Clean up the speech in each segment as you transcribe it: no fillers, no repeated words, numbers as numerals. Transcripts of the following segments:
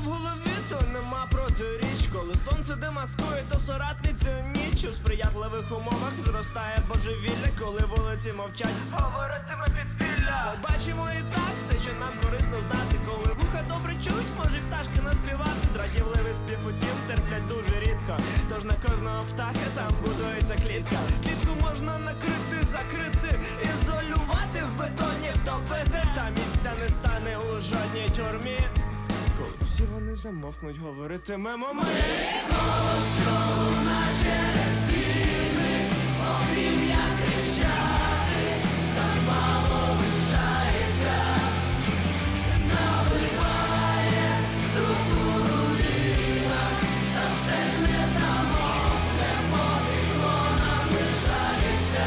голові, то нема протиріч. Коли сонце демаскує, то соратницю ніч. У сприятливих умовах зростає божевілля. Коли вулиці мовчать, говоритиме підпілля. Побачимо і так все, що нам корисно знати. Коли вуха добре чують, може пташки наспівати. Дратівливий спів утім терплять дуже рідко. Тож на кожного птаха там будується клітка. Клітку можна накрити, закрити, ізолювати, в бетоні втопити. Та місця не стане у жодній тюрмі. Коли всі вони замовкнуть, говоритимемо ми. Голос, що луна через стіни, окрім як кричати, так мало лишається. Забиває душу руїна, та все ж не замовкне, поки зло наближається.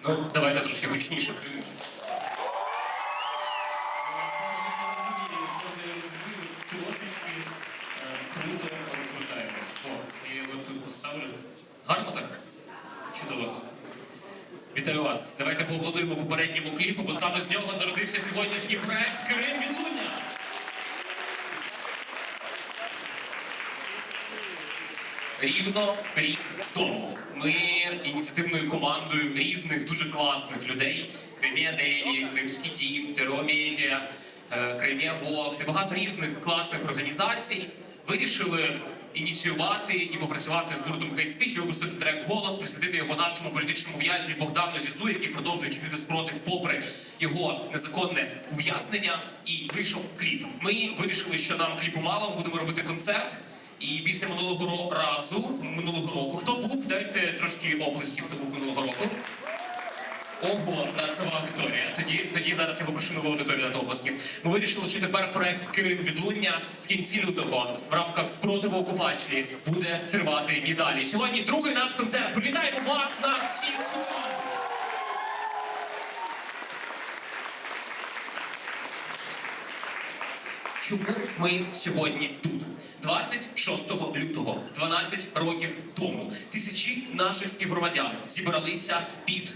Ну, давайте трошки гучніше. Круто розвертаємось. О, я його тут поставлю. Гарно так? Чудово. Вітаю вас. Давайте поаплодуємо попередньому кліпу, бо саме з нього народився сьогоднішній проект «Крим Відлуння». Рівно рік тому ми ініціативною командою різних дуже класних людей Кремія Дейлі, Кримський Дім, Теро Медіа, Кремія Вокс і багато різних класних організацій вирішили ініціювати і попрацювати з гуртом Hate Speech і випустити трек «Голос», присвятити його нашому політичному в'язню Богдану Зізу, який продовжує чинити спротив попри його незаконне ув'язнення, і вийшов кліп. Ми вирішили, що нам кліпу мало, ми будемо робити концерт. І після минулого року, хто був, дайте трошки оплесків, хто був минулого року. Ого, у нас нова аудиторія. Тоді зараз я попрошу нову аудиторію на оплесків. Ми вирішили, що тепер проект «Крим Відлуння» в кінці лютого в рамках спротиву окупації буде тривати і далі. Сьогодні другий наш концерт. Привітаємо вас на всіх сумах! Чому ми сьогодні тут? 26 лютого, 12 років тому, тисячі наших співгромадян зібралися під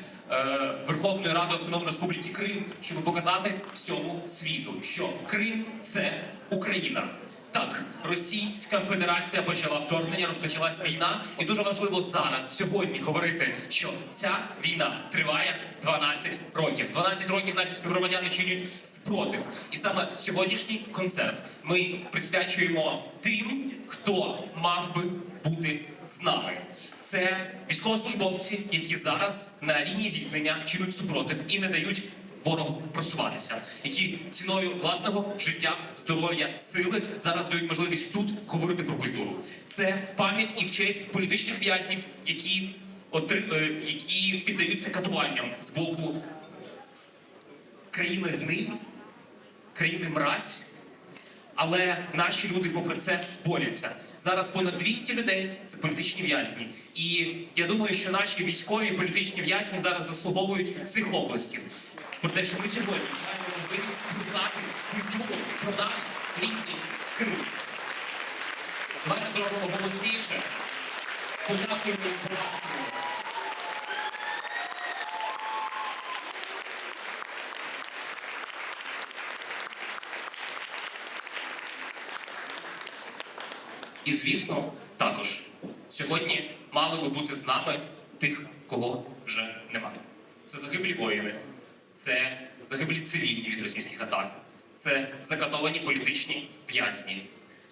Верховною Радою Автономної Республіки Крим, щоб показати всьому світу, що Крим – це Україна. Так, Російська Федерація почала вторгнення, розпочалась війна, і дуже важливо зараз, сьогодні, говорити, що ця війна триває 12 років. 12 років наші співгромадяни чинять спротив. І саме сьогоднішній концерт ми присвячуємо тим, хто мав би бути з нами. Це військовослужбовці, які зараз на лінії зіткнення чинять супротив і не дають ворогу просуватися, які ціною власного життя, здоров'я, сили зараз дають можливість тут говорити про культуру. Це в пам'ять і в честь політичних в'язнів, які піддаються катуванням з боку країни гниль, країни мразь. Але наші люди, попри це, борються. Зараз понад 200 людей – це політичні в'язні. І я думаю, що наші військові політичні в'язні зараз заслуговують цих оплесків. про те, що ми сьогодні маємо можливість пізнати культуру про наш рідний Крим. Давайте зробимо голосніше. Подякуємо братству. І, звісно, також сьогодні мали би бути з нами тих, кого вже немає. Це загиблі воїни, це загиблі цивільні від російських атак, це закатовані політичні в'язні,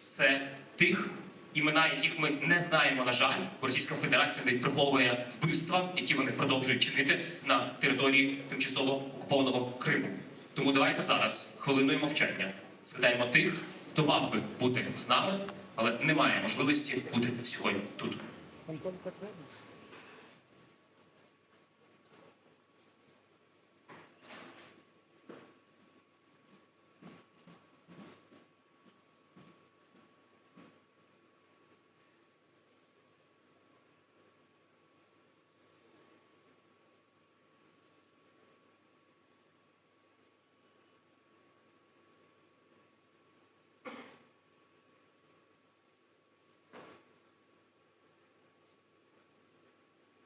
це тих, імена яких ми не знаємо, на жаль, бо Російська Федерація навіть приховує вбивства, які вони продовжують чинити на території тимчасово окупованого Криму. Тому давайте зараз хвилиною мовчання згадаємо тих, хто мав би бути з нами, але не має можливості бути сьогодні тут.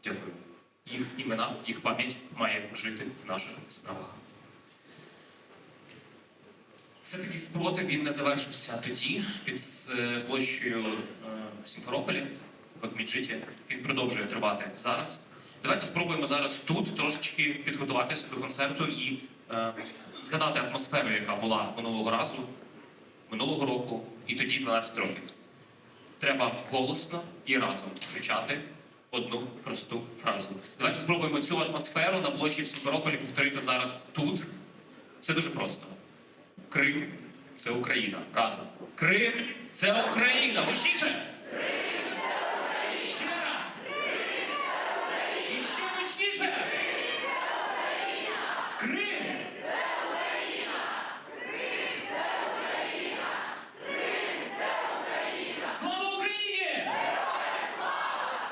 Дякую. Їх імена, їх пам'ять має жити в наших справах. Все-таки спротив він не завершився тоді, під площею в Сімферополі, в Окміджиті. Він продовжує тривати зараз. Давайте спробуємо зараз тут трошечки підготуватися до концерту і згадати атмосферу, яка була минулого разу, минулого року і тоді 12 років. Треба голосно і разом кричати одну просту фразу. Давайте спробуємо цю атмосферу на площі в Сімферополі повторити зараз тут. Все дуже просто. Крим – це Україна. Разом. Крим – це Україна. Гучніше! Ще раз! І ще гучніше! Крим! Слава Україні!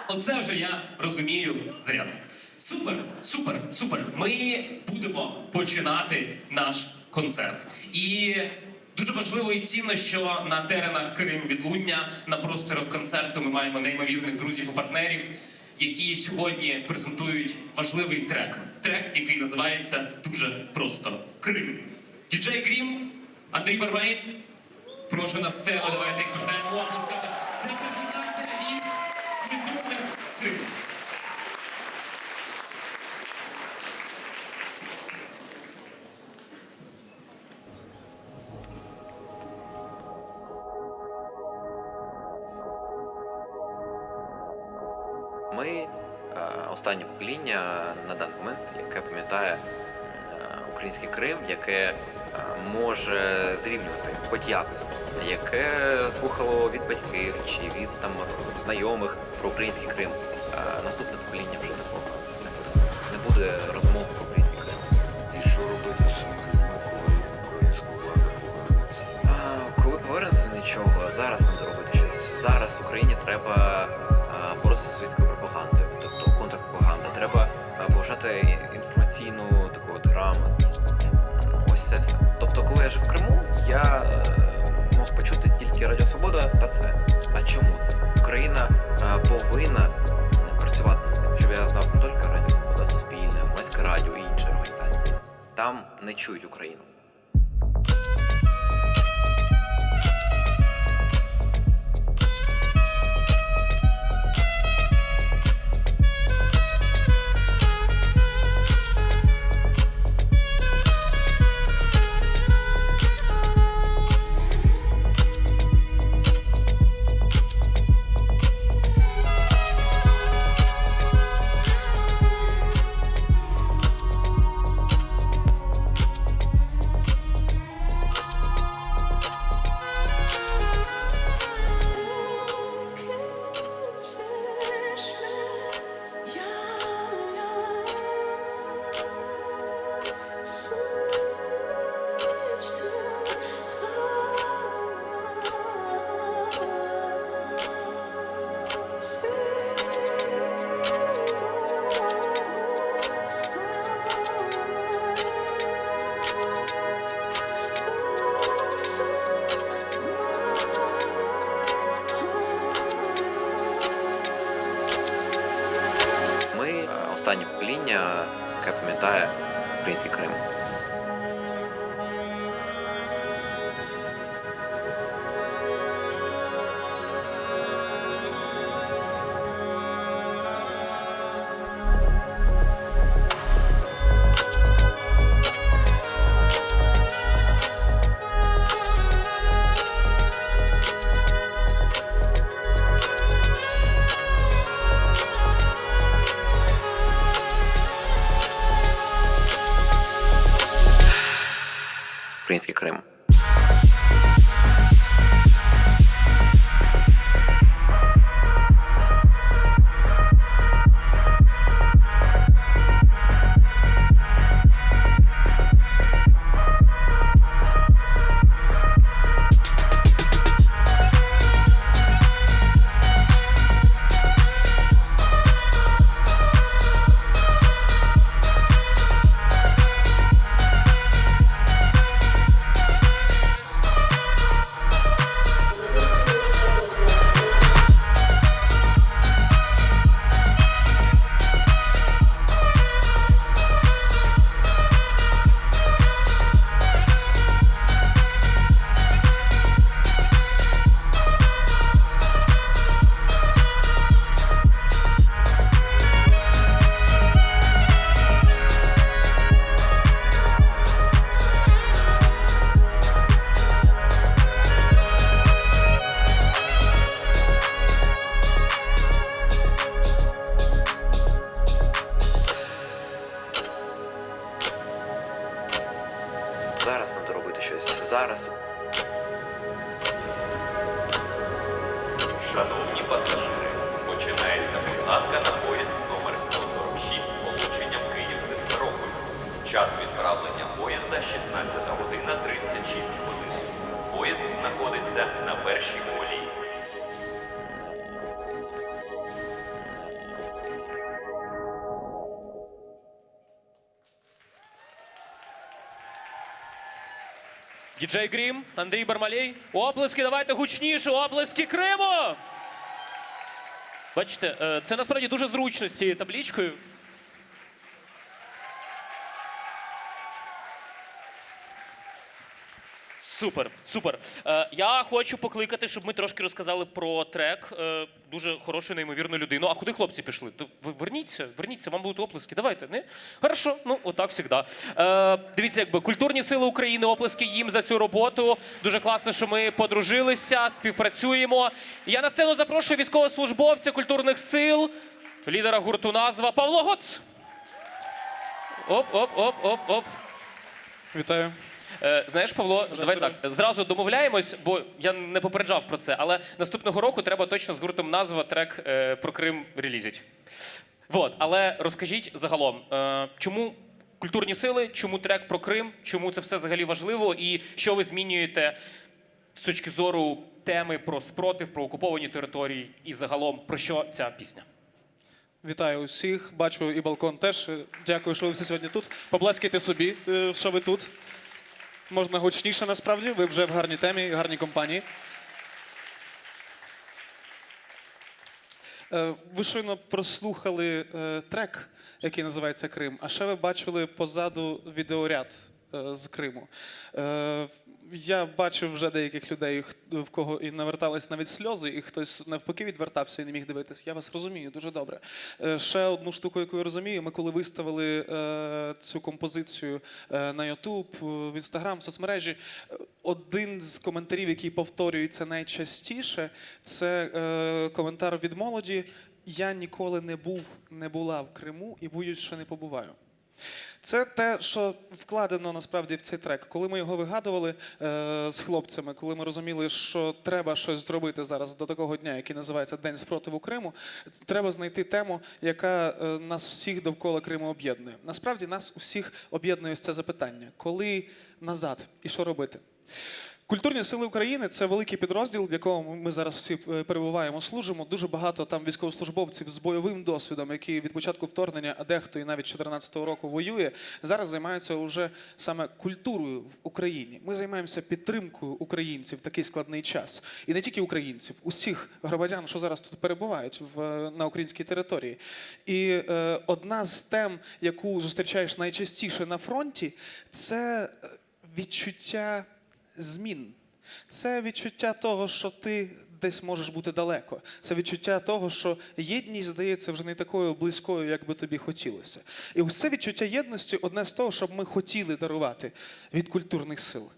Оце вже я розумію заряд. Супер, супер, супер. Ми будемо починати наш концерт. І дуже важливо і цінно, що на теренах Крим-Відлуння, на просторах концерту ми маємо неймовірних друзів і партнерів, які сьогодні презентують важливий трек. Трек, який називається дуже просто Крим. Діджей Крім, Андрій Барбарин, прошу на сцену, давайте їх звертаємо оплесками. Це презентація від культурних сил. Ми останнє покоління на даний момент, яке пам'ятає український Крим, яке може зрівнювати хоч якось, яке слухало від батьків чи від там знайомих про український Крим. Наступне покоління вже такого не буде. Не буде розмов про український Крим. І що робити з цими людьми, коли українська влада повернеться? Коли повернеться, нічого. Зараз треба робити щось. Зараз Україні треба боротися з російською пропагандою, тобто контрпропаганда. Треба поважати інформаційну таку от грамотність. Ось це все. Тобто, коли я жив в Криму, я мог почути тільки Радіо Свобода та все. А чому так? Україна повинна працювати над тим, щоб я знав не тільки Радіо Свобода, Суспільне, Громадське радіо і інші організації. Там не чують Україну. покоління, яке пам'ятає український Крим. Український Крим. Зараз треба робити щось. Зараз. Шановні пасажири, починається посадка на поїзд номер 146 з полученням Київ-Симферополь. Час відправлення поїзда 16 година 36 хвилин. Поїзд знаходиться на першій колії. Діджей Грім, Андрій Бармалей. Оплески, давайте гучніше, оплески Криму! Бачите, це насправді дуже зручно з цією табличкою. Супер, супер. Я хочу покликати, щоб ми трошки розказали про трек. Дуже хорошу, неймовірну людину. А куди хлопці пішли? То ви верніться, вам будуть оплески. Давайте, не? Хорошо, ну, отак завжди. Дивіться, якби культурні сили України, оплески їм за цю роботу. Дуже класно, що ми подружилися, співпрацюємо. Я на сцену запрошую військовослужбовця культурних сил, лідера гурту «Назва» Павло Гоц. Оп. Вітаю. Знаєш, Павло, давай так, зразу домовляємось, бо я не попереджав про це, але наступного року треба точно з гуртом «Назва» трек про Крим релізить. Вот, але розкажіть загалом, чому культурні сили, чому трек про Крим, чому це все взагалі важливо і що ви змінюєте з точки зору теми про спротив, про окуповані території і загалом про що ця пісня? Вітаю усіх. Бачу і балкон теж. Дякую, що ви всі сьогодні тут. Поплескайте собі, що ви тут. Можна гучніше, насправді. Ви вже в гарній темі, гарній компанії. Ви щойно прослухали трек, який називається «Крим», а ще ви бачили позаду відеоряд з Криму. Я бачив вже деяких людей, в кого і навертались навіть сльози, і хтось навпаки відвертався і не міг дивитись. Я вас розумію дуже добре. Ще одну штуку, яку я розумію, ми коли виставили цю композицію на YouTube, в Instagram, в соцмережі, один з коментарів, який повторюється найчастіше, це коментар від молоді: «Я ніколи не була в Криму і боюсь, що не побуваю». Це те, що вкладено насправді в цей трек. Коли ми його вигадували з хлопцями, коли ми розуміли, що треба щось зробити зараз до такого дня, який називається День спротиву Криму, треба знайти тему, яка нас всіх довкола Криму об'єднує. Насправді нас усіх об'єднує ось це запитання: коли назад і що робити? Культурні сили України це великий підрозділ, в якому ми зараз всі перебуваємо, служимо. Дуже багато там військовослужбовців з бойовим досвідом, які від початку вторгнення, а дехто і навіть 2014 року воює, зараз займаються уже саме культурою в Україні. Ми займаємося підтримкою українців в такий складний час. І не тільки українців, усіх громадян, що зараз тут перебувають на українській території. І одна з тем, яку зустрічаєш найчастіше на фронті, це відчуття змін. Це відчуття того, що ти десь можеш бути далеко. Це відчуття того, що єдність здається вже не такою близькою, як би тобі хотілося. І ось це відчуття єдності одне з того, щоб ми хотіли дарувати від культурних сил.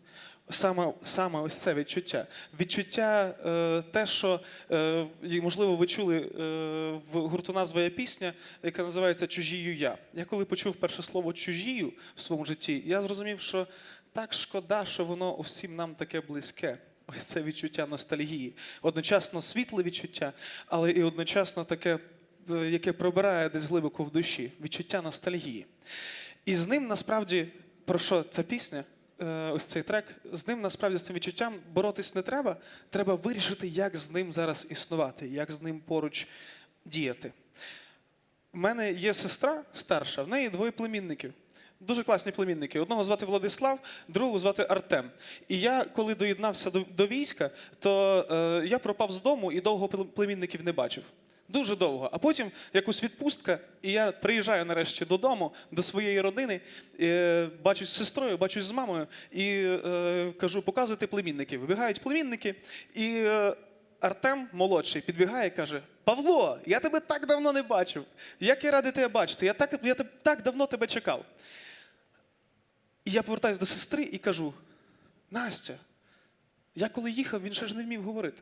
Саме ось це відчуття. Відчуття те, що, можливо, ви чули, в гурту «Своя пісня», яка називається «Чужію я». Я коли почув перше слово «чужію» в своєму житті, я зрозумів, що так шкода, що воно усім нам таке близьке. Ось це відчуття ностальгії. Одночасно світле відчуття, але і одночасно таке, яке пробирає десь глибоко в душі. Відчуття ностальгії. І з ним, насправді, про що ця пісня, ось цей трек, з ним, насправді, з цим відчуттям боротись не треба. Треба вирішити, як з ним зараз існувати, як з ним поруч діяти. У мене є сестра старша, в неї 2 племінників. Дуже класні племінники. Одного звати Владислав, другого звати Артем. І я, коли доєднався до війська, то я пропав з дому і довго племінників не бачив. Дуже довго. А потім якусь відпустка, і я приїжджаю нарешті додому, до своєї родини, бачусь з сестрою, бачусь з мамою, і кажу, показуйте племінників. Вибігають племінники, і Артем, молодший, підбігає і каже: «Павло, я тебе так давно не бачив. Як я радий тебе бачити. Я так давно тебе чекав». І я повертаюся до сестри і кажу: «Настя, я коли їхав, він ще ж не вмів говорити».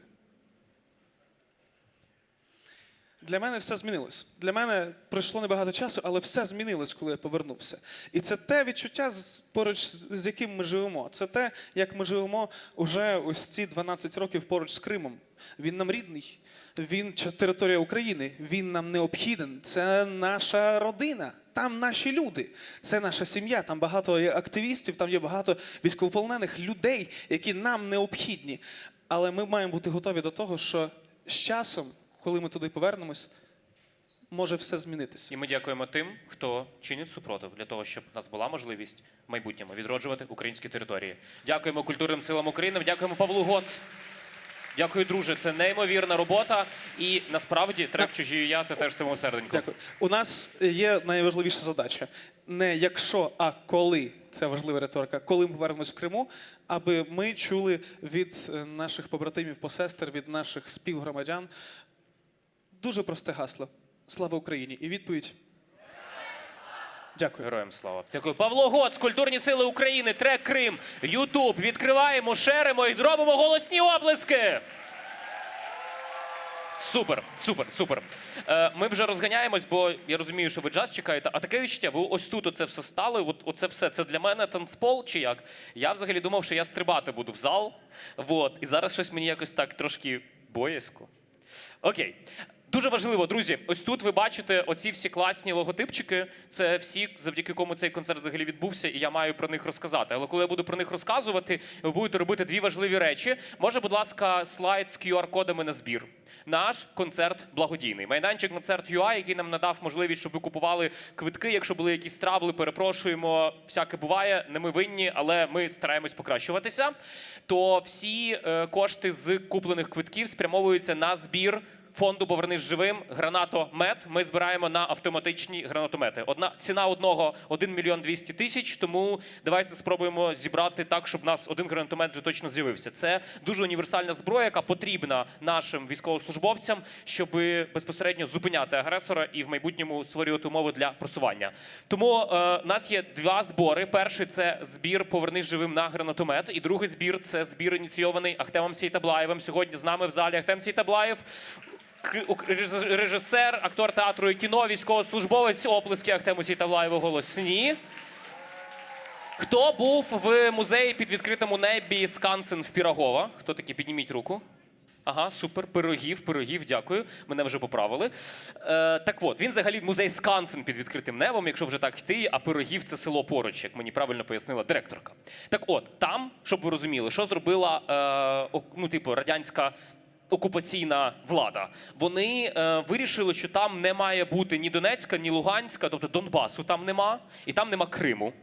Для мене все змінилось. Для мене пройшло небагато часу, але все змінилось, коли я повернувся. І це те відчуття, поруч з яким ми живемо. Це те, як ми живемо уже ось ці 12 років поруч з Кримом. Він нам рідний, він територія України, він нам необхіден. Це наша родина, там наші люди, це наша сім'я, там багато є активістів, там є багато військовополонених людей, які нам необхідні. Але ми маємо бути готові до того, що з часом, коли ми туди повернемось, може все змінитися. І ми дякуємо тим, хто чинить супротив для того, щоб у нас була можливість в майбутньому відроджувати українські території. Дякуємо культурним силам України, дякуємо Павлу Гоц. Дякую, друже, це неймовірна робота. І насправді трек «Чужію я» – це теж самого серденько. Дякую. У нас є найважливіша задача. Не якщо, а коли, це важлива риторика, коли ми повернемось в Криму, аби ми чули від наших побратимів, посестер, від наших співгромадян дуже просте гасло: «Слава Україні!» І відповідь: дякую. Героям слава. Дякую. Павло Гоц, Культурні сили України, трек «Крим», Ютуб. Відкриваємо, шеримо і робимо голосні оплески. Супер, супер, супер. Ми вже розганяємось, бо я розумію, що ви джаз чекаєте. А таке відчуття, ви ось тут оце все стали, оце все, це для мене танцпол чи як? Я взагалі думав, що я стрибати буду в зал. Вот. І зараз щось мені якось так трошки боязко. Окей. Дуже важливо, друзі, ось тут ви бачите оці всі класні логотипчики. Це всі, завдяки кому цей концерт взагалі відбувся, і я маю про них розказати. Але коли я буду про них розказувати, ви будете робити 2 важливі речі. Може, будь ласка, слайд з QR-кодами на збір. Наш концерт благодійний. Майданчик «Концерт.UA», який нам надав можливість, щоб ви купували квитки. Якщо були якісь трабли, перепрошуємо, всяке буває, не ми винні, але ми стараємось покращуватися. То всі кошти з куплених квитків спрямовуються на збір фонду «Повернись живим» гранатомет. Ми збираємо на автоматичні гранатомети. Ціна одного – 1 мільйон 200 тисяч, тому давайте спробуємо зібрати так, щоб у нас один гранатомет вже точно з'явився. Це дуже універсальна зброя, яка потрібна нашим військовослужбовцям, щоб безпосередньо зупиняти агресора і в майбутньому створювати умови для просування. Тому у нас є 2 збори. Перший – це збір «Повернись живим» на гранатомет. І другий збір – це збір, ініційований Ахтемом Сейтаблаєвим. Сьогодні з нами в залі Ахтем Сейтаблаєв, режисер, актор театру і кіно, військовослужбовець. Оплески Ахтему Сейтаблаєву голосні. Хто був в музеї під відкритому небі Скансен в Пірагова? Хто такий? Підніміть руку. Ага, супер. Пирогів, дякую. Мене вже поправили. Так от, він взагалі музей Скансен під відкритим небом, якщо вже так йти, а Пирогів – це село поруч, як мені правильно пояснила директорка. Так от, там, щоб ви розуміли, що зробила радянська окупаційна влада. Вони вирішили, що там не має бути ні Донецька, ні Луганська, тобто Донбасу там нема, і там нема Криму.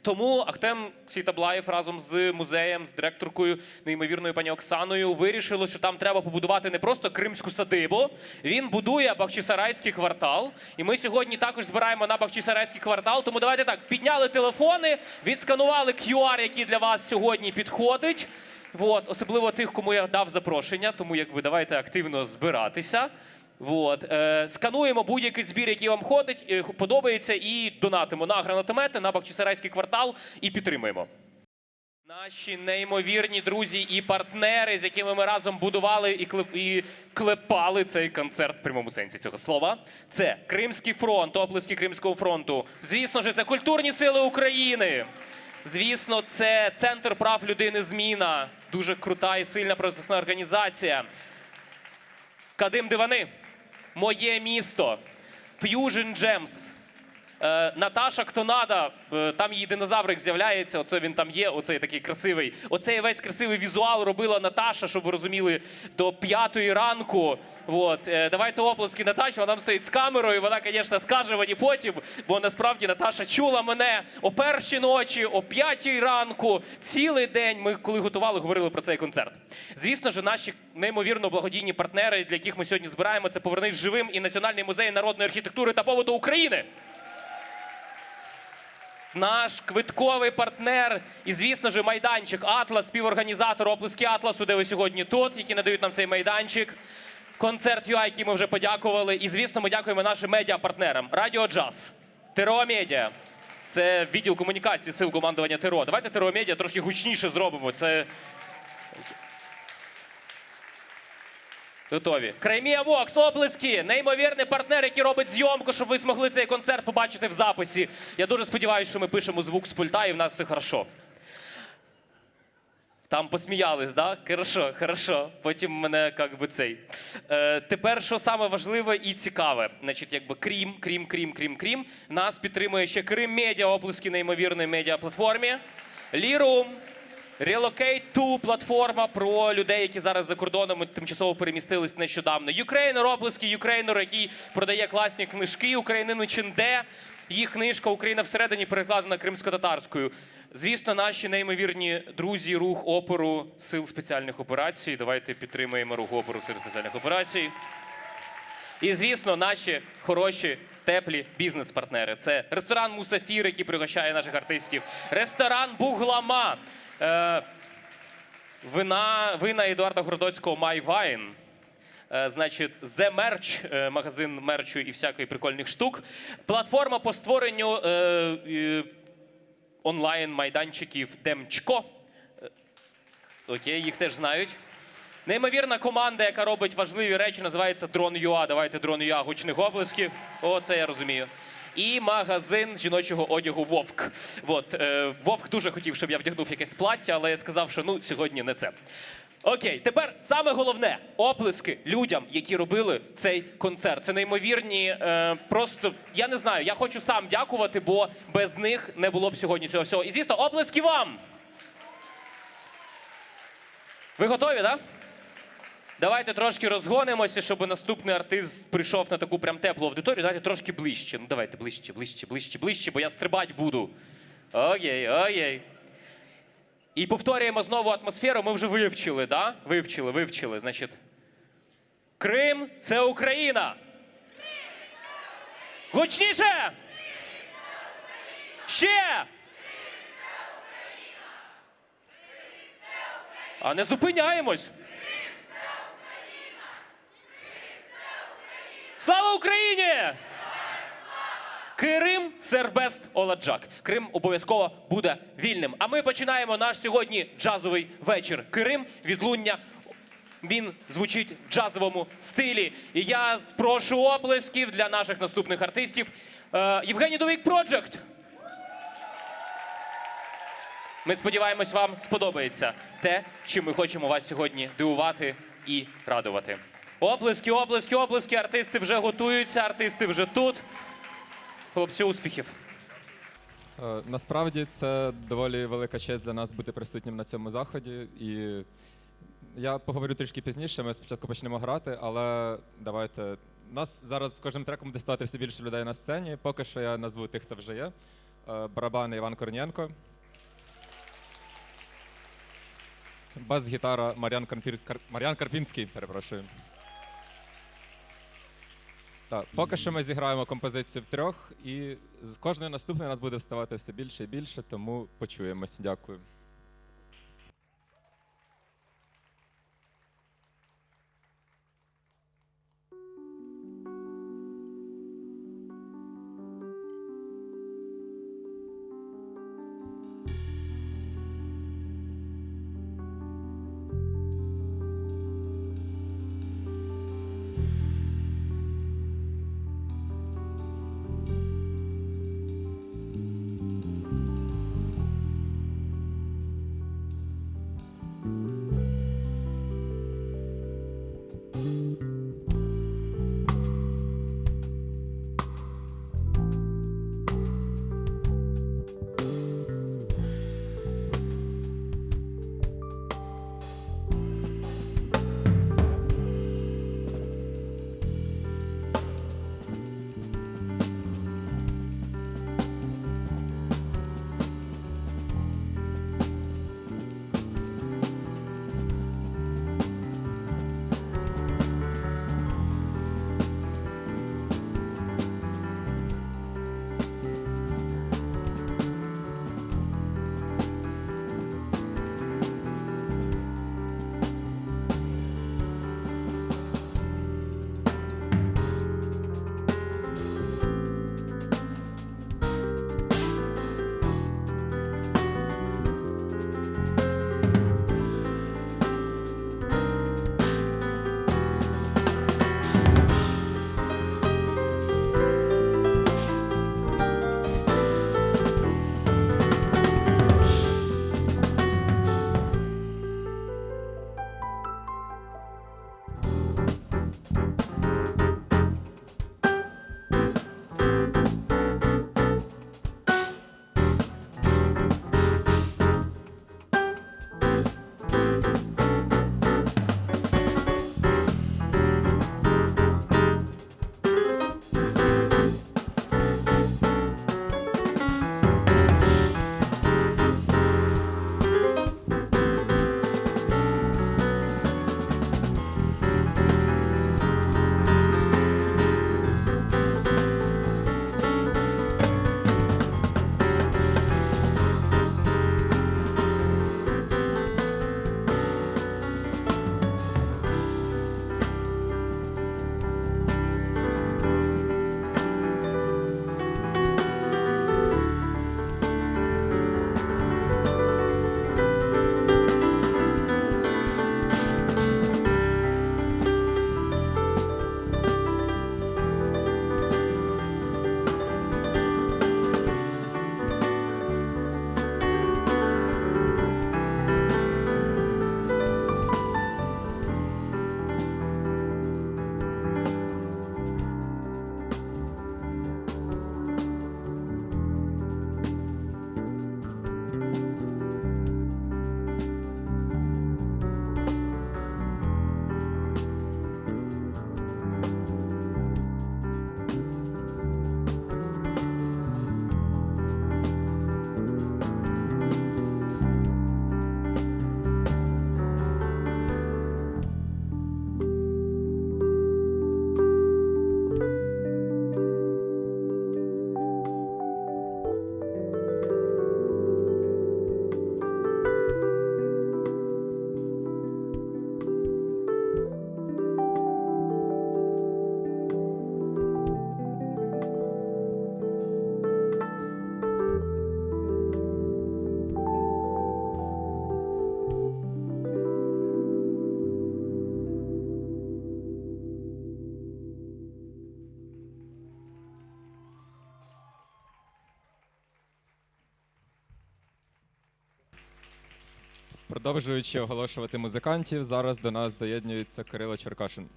Тому Ахтем Сітаблаєв разом з музеєм, з директоркою, неймовірною пані Оксаною, вирішили, що там треба побудувати не просто кримську садибу, він будує Бахчисарайський квартал. І ми сьогодні також збираємо на Бахчисарайський квартал. Тому давайте так, підняли телефони, відсканували QR, який для вас сьогодні підходить. Вот. Особливо тих, кому я дав запрошення, тому давайте активно збиратися. Вот. Скануємо будь-який збір, який вам подобається, і донатимо на гранатомети, на Бахчисарайський квартал і підтримуємо. Наші неймовірні друзі і партнери, з якими ми разом будували і клепали цей концерт в прямому сенсі цього слова. Це Кримський фронт, оплески Кримського фронту. Звісно ж, це Культурні сили України. Звісно, це Центр прав людини «Зміна». Дуже крута і сильна правозахисна організація. Кадим Дивани. Моє місто. Fusion Gems. Наташа Ктонада, там її динозаврик з'являється, оце він там є, оцей такий красивий. Оцей весь красивий візуал робила Наташа, щоб ви розуміли, до 5-ї ранку. Вот. Давайте оплески Наташі, вона там стоїть з камерою, вона, звісно, скаже мені потім, бо насправді Наташа чула мене о 1-й ночі, о 5-й ранку, цілий день ми, коли готували, говорили про цей концерт. Звісно ж, наші неймовірно благодійні партнери, для яких ми сьогодні збираємо, це «Повернись живим» і Національний музей народної архітектури та побуту України. Наш квитковий партнер і, звісно ж, майданчик «Атлас», співорганізатор оплески «Атласу», де ви сьогодні тут, які надають нам цей майданчик. Концерт UA, який ми вже подякували. І, звісно, ми дякуємо нашим медіапартнерам. Радіо Джаз, ТРО Медіа. Це відділ комунікації сил командування ТРО. Давайте ТРО Медіа трошки гучніше зробимо. Це... Готові. Краймія Вокс, оплески, неймовірний партнер, який робить зйомку, щоб ви змогли цей концерт побачити в записі. Я дуже сподіваюся, що ми пишемо звук з пульта і в нас все хорошо. Там посміялись, да? Хорошо. Потім мене, цей. Тепер, що саме важливе і цікаве. Значить, крім, нас підтримує ще Крим Медіа, оплески неймовірної медіаплатформі. Лірум. Relocate to платформа про людей, які зараз за кордоном тимчасово перемістились нещодавно. Юкрейнер, оплески Юкрейнеру, який продає класні книжки. Українину Ченде. Їх книжка «Україна всередині» перекладена кримсько-татарською. Звісно, наші неймовірні друзі, рух опору Сил спеціальних операцій. Давайте підтримаємо рух опору Сил спеціальних операцій. І, звісно, наші хороші, теплі бізнес-партнери. Це ресторан «Мусафір», який пригощає наших артистів. Ресторан «Буглама». Вина Едуарда Городоцького «My Wine». Значить, The Merch, магазин мерчу і всякої прикольних штук. Платформа по створенню онлайн-майданчиків Демчко. Окей, їх теж знають. Неймовірна команда, яка робить важливі речі, називається Drone.ua. Давайте Drone.ua гучних оплесків. О, це я розумію. І магазин жіночого одягу «Вовк». Вот. Вовк дуже хотів, щоб я вдягнув якесь плаття, але я сказав, що сьогодні не це. Окей, тепер саме головне – оплески людям, які робили цей концерт. Це неймовірні, просто, я не знаю, я хочу сам дякувати, бо без них не було б сьогодні цього всього. І, звісно, оплески вам! Ви готові, так? Давайте трошки розгонимося, щоб наступний артист прийшов на таку прям теплу аудиторію. Давайте трошки ближче. Ну, давайте ближче, бо я стрибати буду. Окей. І повторюємо знову атмосферу. Ми вже вивчили, да? Вивчили. Значить, Крим – це Україна. Гучніше! Ще! А не зупиняємось. Слава Україні! Крим Сербест Оладжак. Крим обов'язково буде вільним. А ми починаємо наш сьогодні джазовий вечір. Крим відлуння. Він звучить в джазовому стилі. І я прошу оплесків для наших наступних артистів. Євгеній Довік Project. Ми сподіваємось, вам сподобається те, чим ми хочемо вас сьогодні дивувати і радувати. Оплески, оплески, оплески. Артисти вже готуються, артисти вже тут. Хлопці, успіхів. Насправді це доволі велика честь для нас бути присутнім на цьому заході. І я поговорю трішки пізніше, ми спочатку почнемо грати, але давайте. У нас зараз з кожним треком буде ставати все більше людей на сцені. Поки що я назву тих, хто вже є. Барабани Іван Корнієнко. Бас-гітара Мар'ян Карпінський, перепрошую. Так, поки що ми зіграємо композицію втрьох, і з кожної наступної нас буде вставати все більше і більше, тому почуємось. Дякую. Продовжуючи оголошувати музикантів, зараз до нас доєднюється Кирило Черкашин.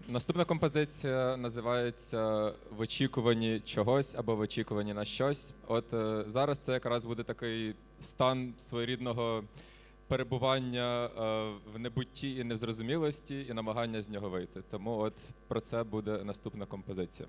Наступна композиція називається «В очікуванні чогось» або «В очікуванні на щось». От зараз це якраз буде такий стан своєрідного перебування в небутті і незрозумілості і намагання з нього вийти. Тому от про це буде наступна композиція.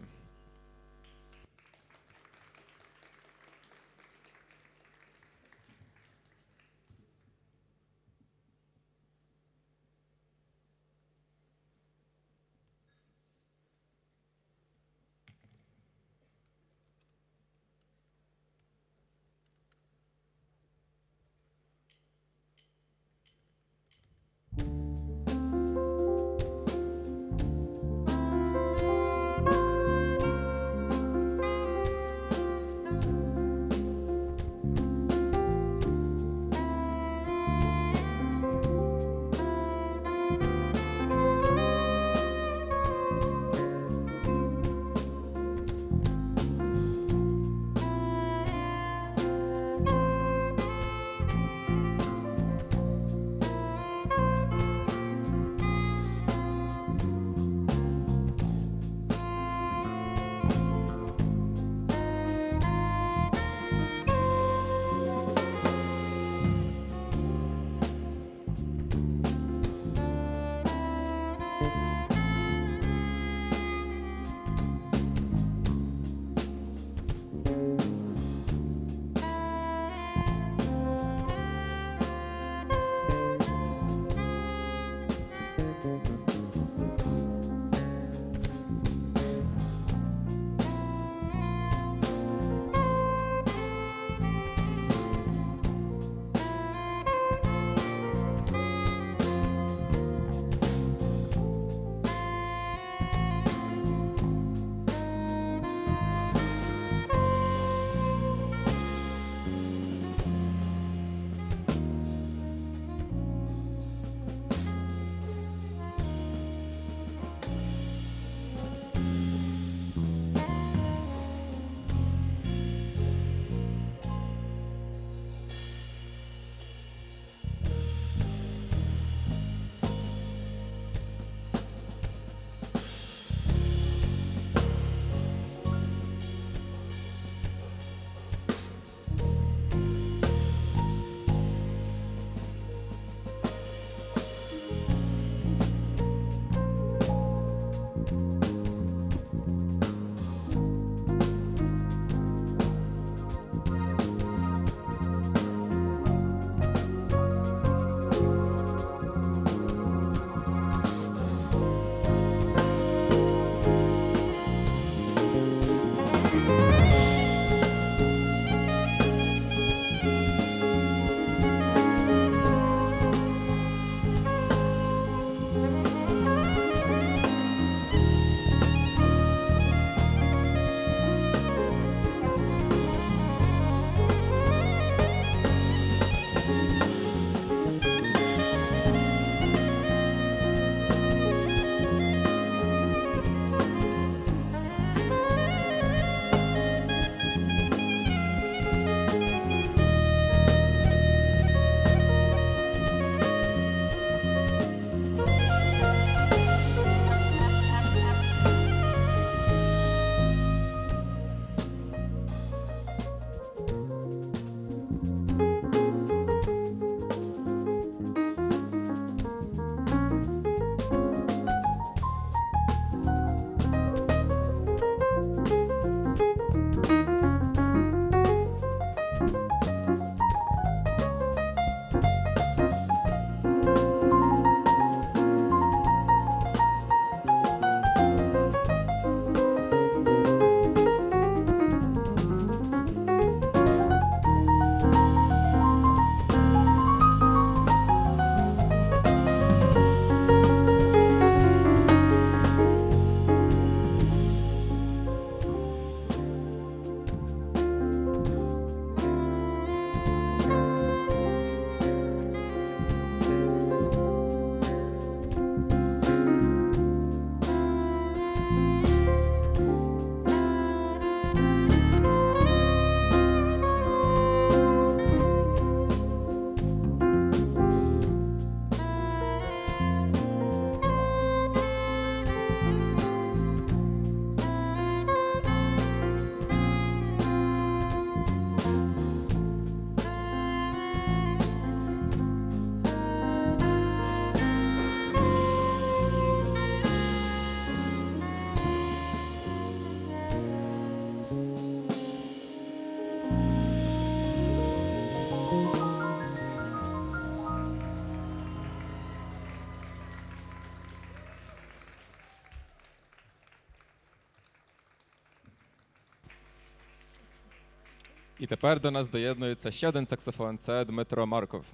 І тепер до нас доєднується ще один саксофон, це Дмитро Марков.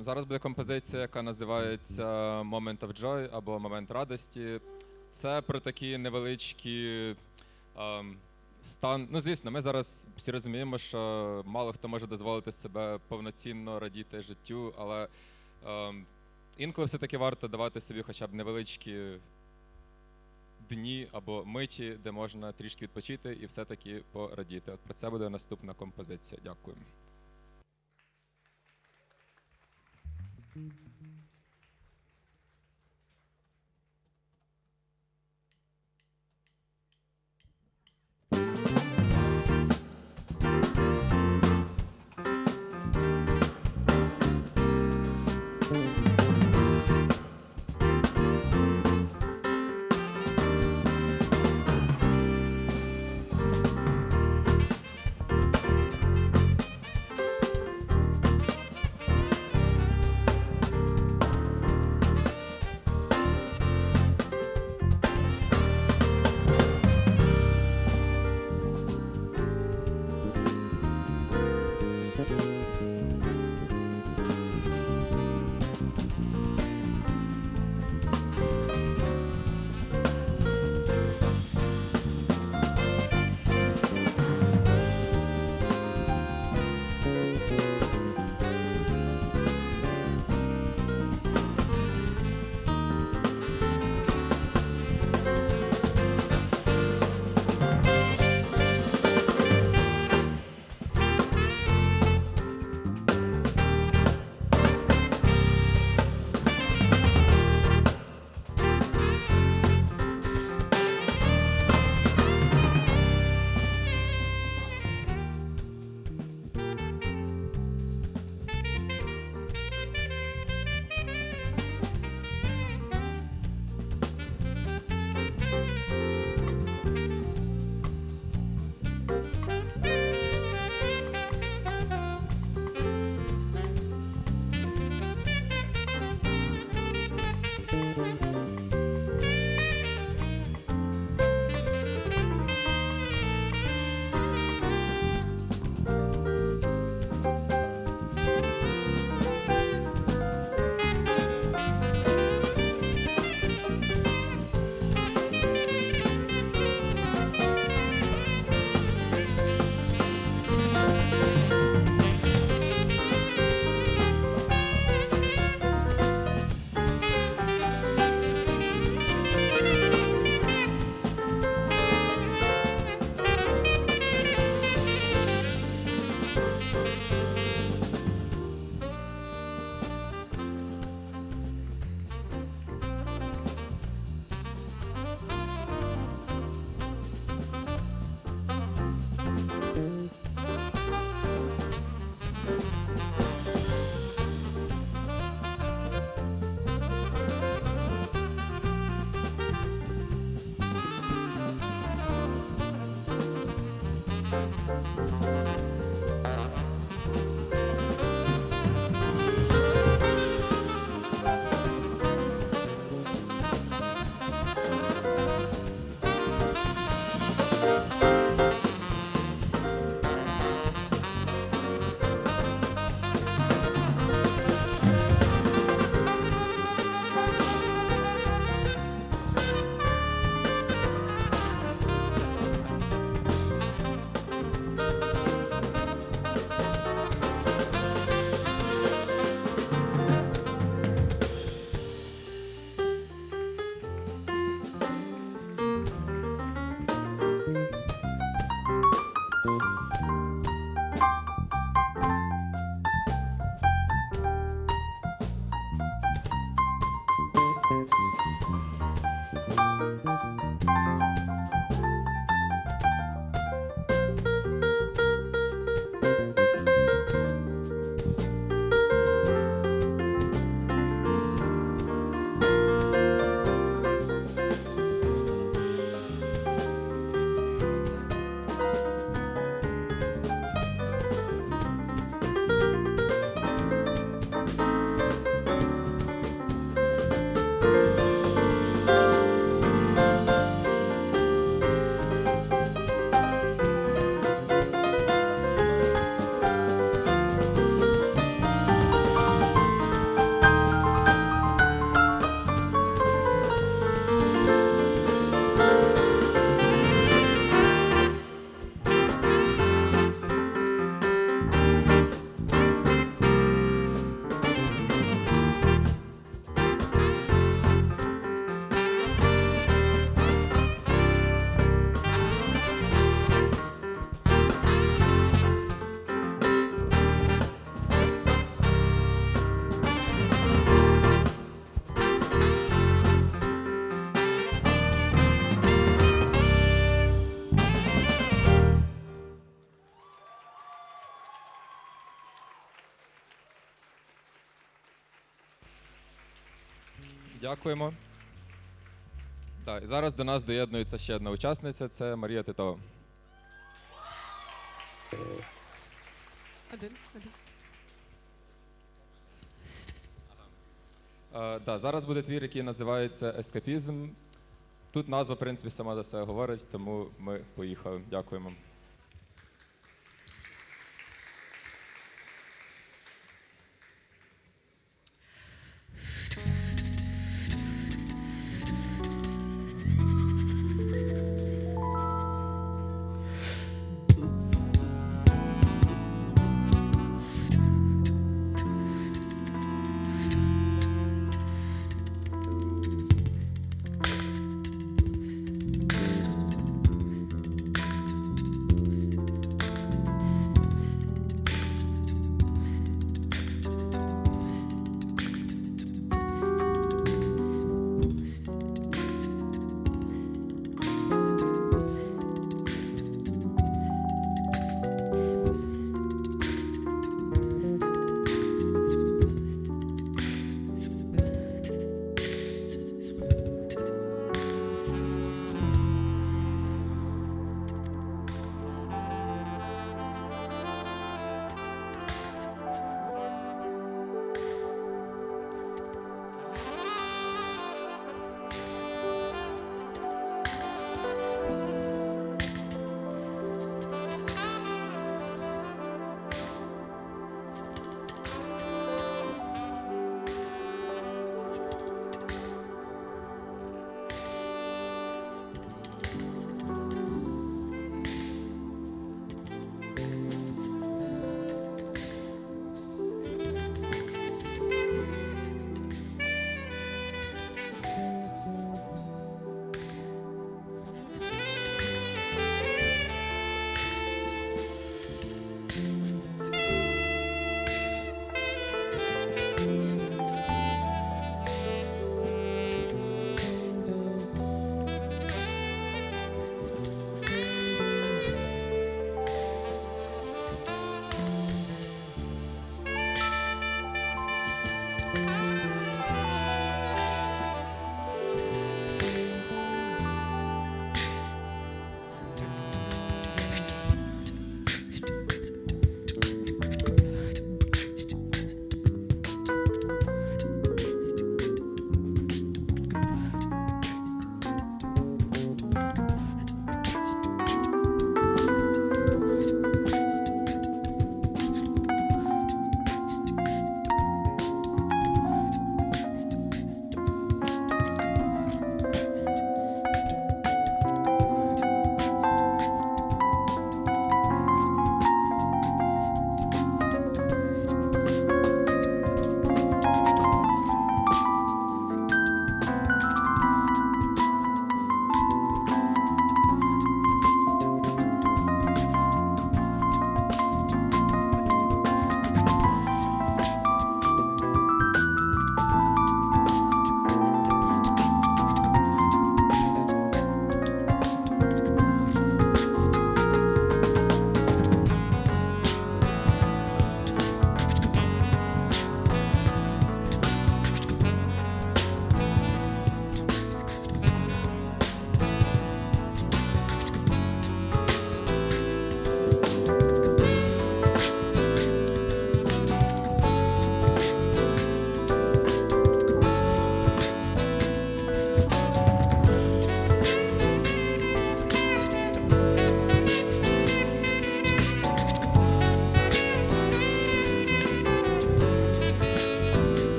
Зараз буде композиція, яка називається Moment of Joy або Момент радості. Це про такі невеличкі стан. Ну, звісно, ми зараз всі розуміємо, що мало хто може дозволити себе повноцінно радіти життю, але інколи все-таки варто давати собі хоча б невеличкі дні або миті, де можна трішки відпочити і все-таки порадіти. От про це буде наступна композиція. Дякую. Дякуємо. Так, і зараз до нас доєднується ще одна учасниця, це Марія Титова. Зараз буде твір, який називається «Ескапізм». Тут назва, в принципі, сама за себе говорить, тому ми поїхали. Дякуємо.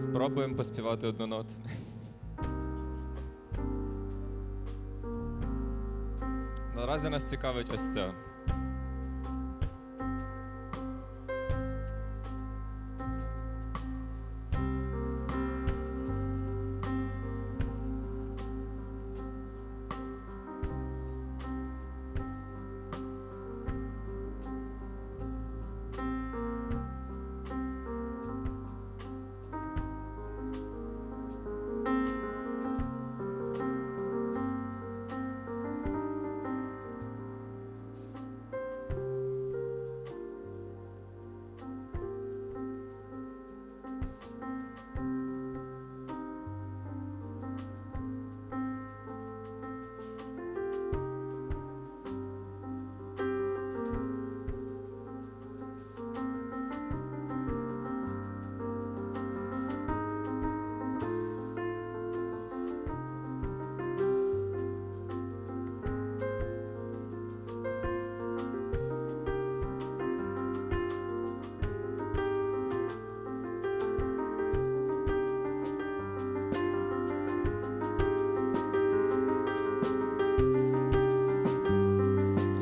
Спробуємо поспівати одну ноту. Наразі нас цікавить ось це.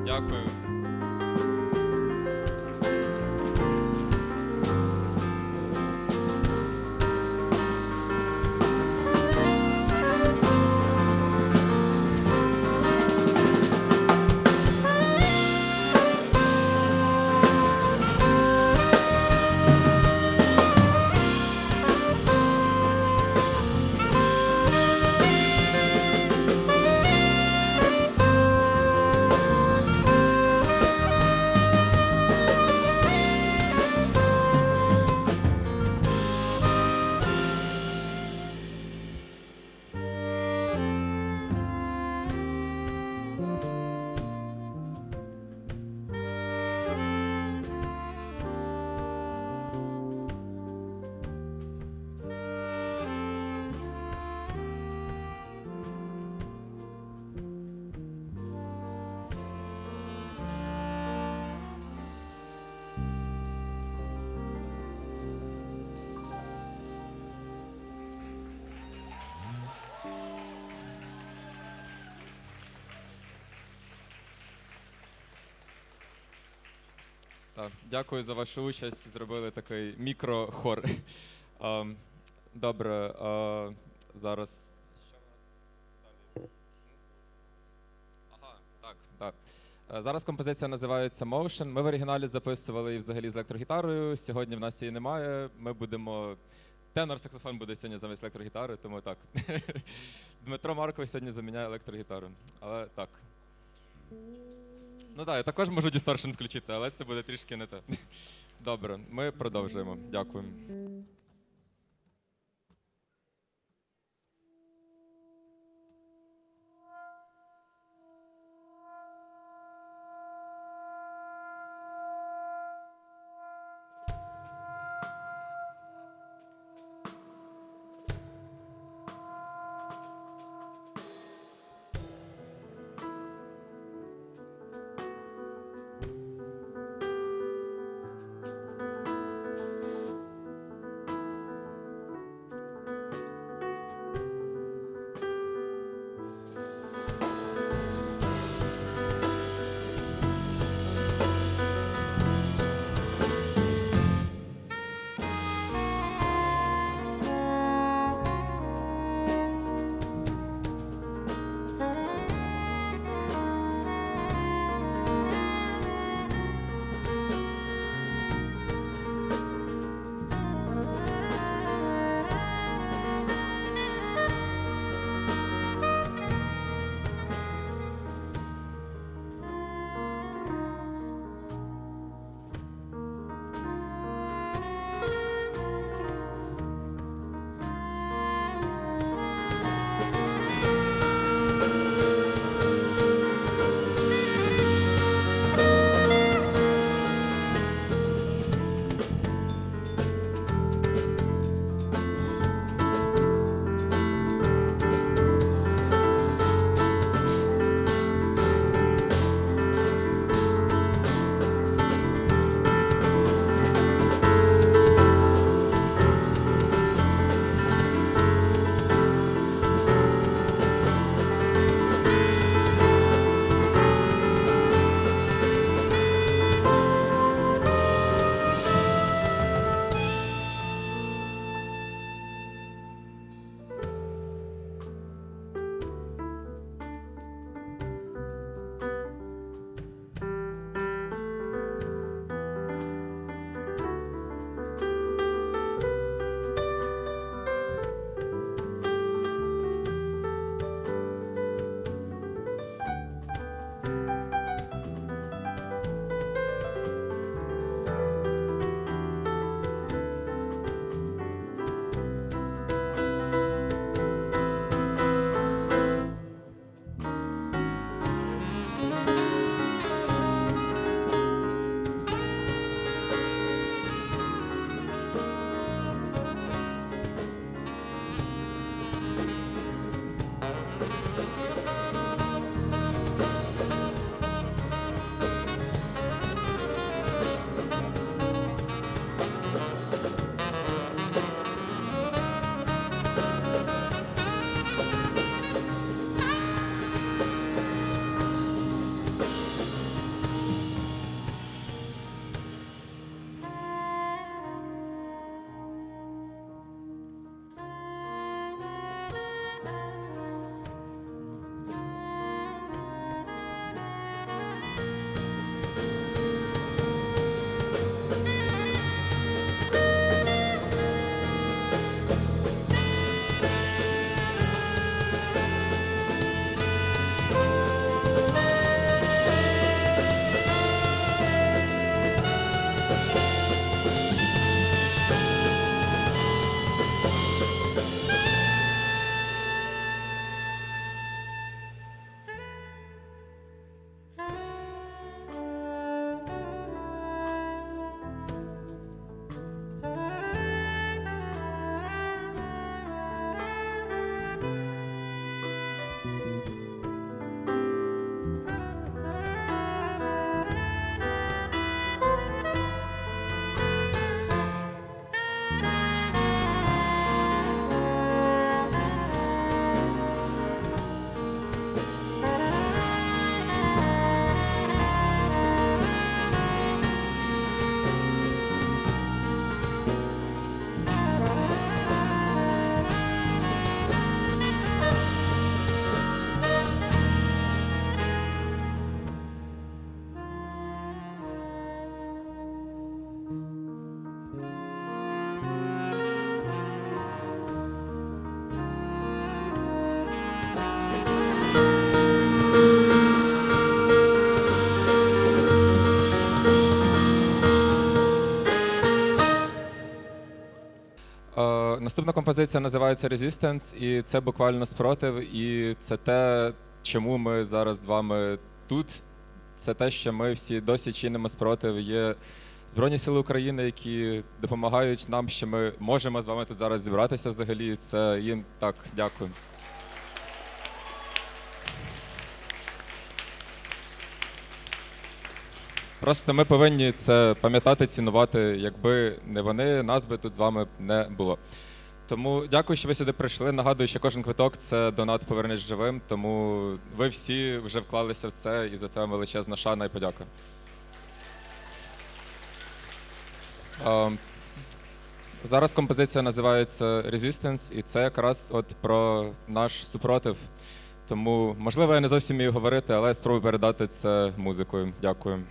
Дякую. Так, дякую за вашу участь. Зробили такий мікрохор. Добре, зараз. Що у нас далі? Ага, так, так. Зараз композиція називається Motion. Ми в оригіналі записували її взагалі з електрогітарою. Сьогодні в нас її немає. Ми будемо. Тенор-саксофон буде сьогодні замість електрогітари, тому так. Дмитро Марков сьогодні заміняє електрогітару. Але так. Ну так, я також можу дісторшн включити, але це буде трішки не те. Добре, ми продовжуємо. Дякую. Наступна композиція називається Resistance, і це буквально спротив, і це те, чому ми зараз з вами тут. Це те, що ми всі досі чинимо спротив. Є Збройні Сили України, які допомагають нам, що ми можемо з вами тут зараз зібратися взагалі. Це їм так, дякую. Просто ми повинні це пам'ятати, цінувати. Якби не вони, нас би тут з вами не було. Тому дякую, що ви сюди прийшли. Нагадую, що кожен квиток – це донат «Повернись живим», тому ви всі вже вклалися в це, і за це вам величезна шана і подяка. Зараз композиція називається Resistance, і це якраз от про наш супротив. Тому, можливо, я не зовсім вмію говорити, але я спробую передати це музикою. Дякую.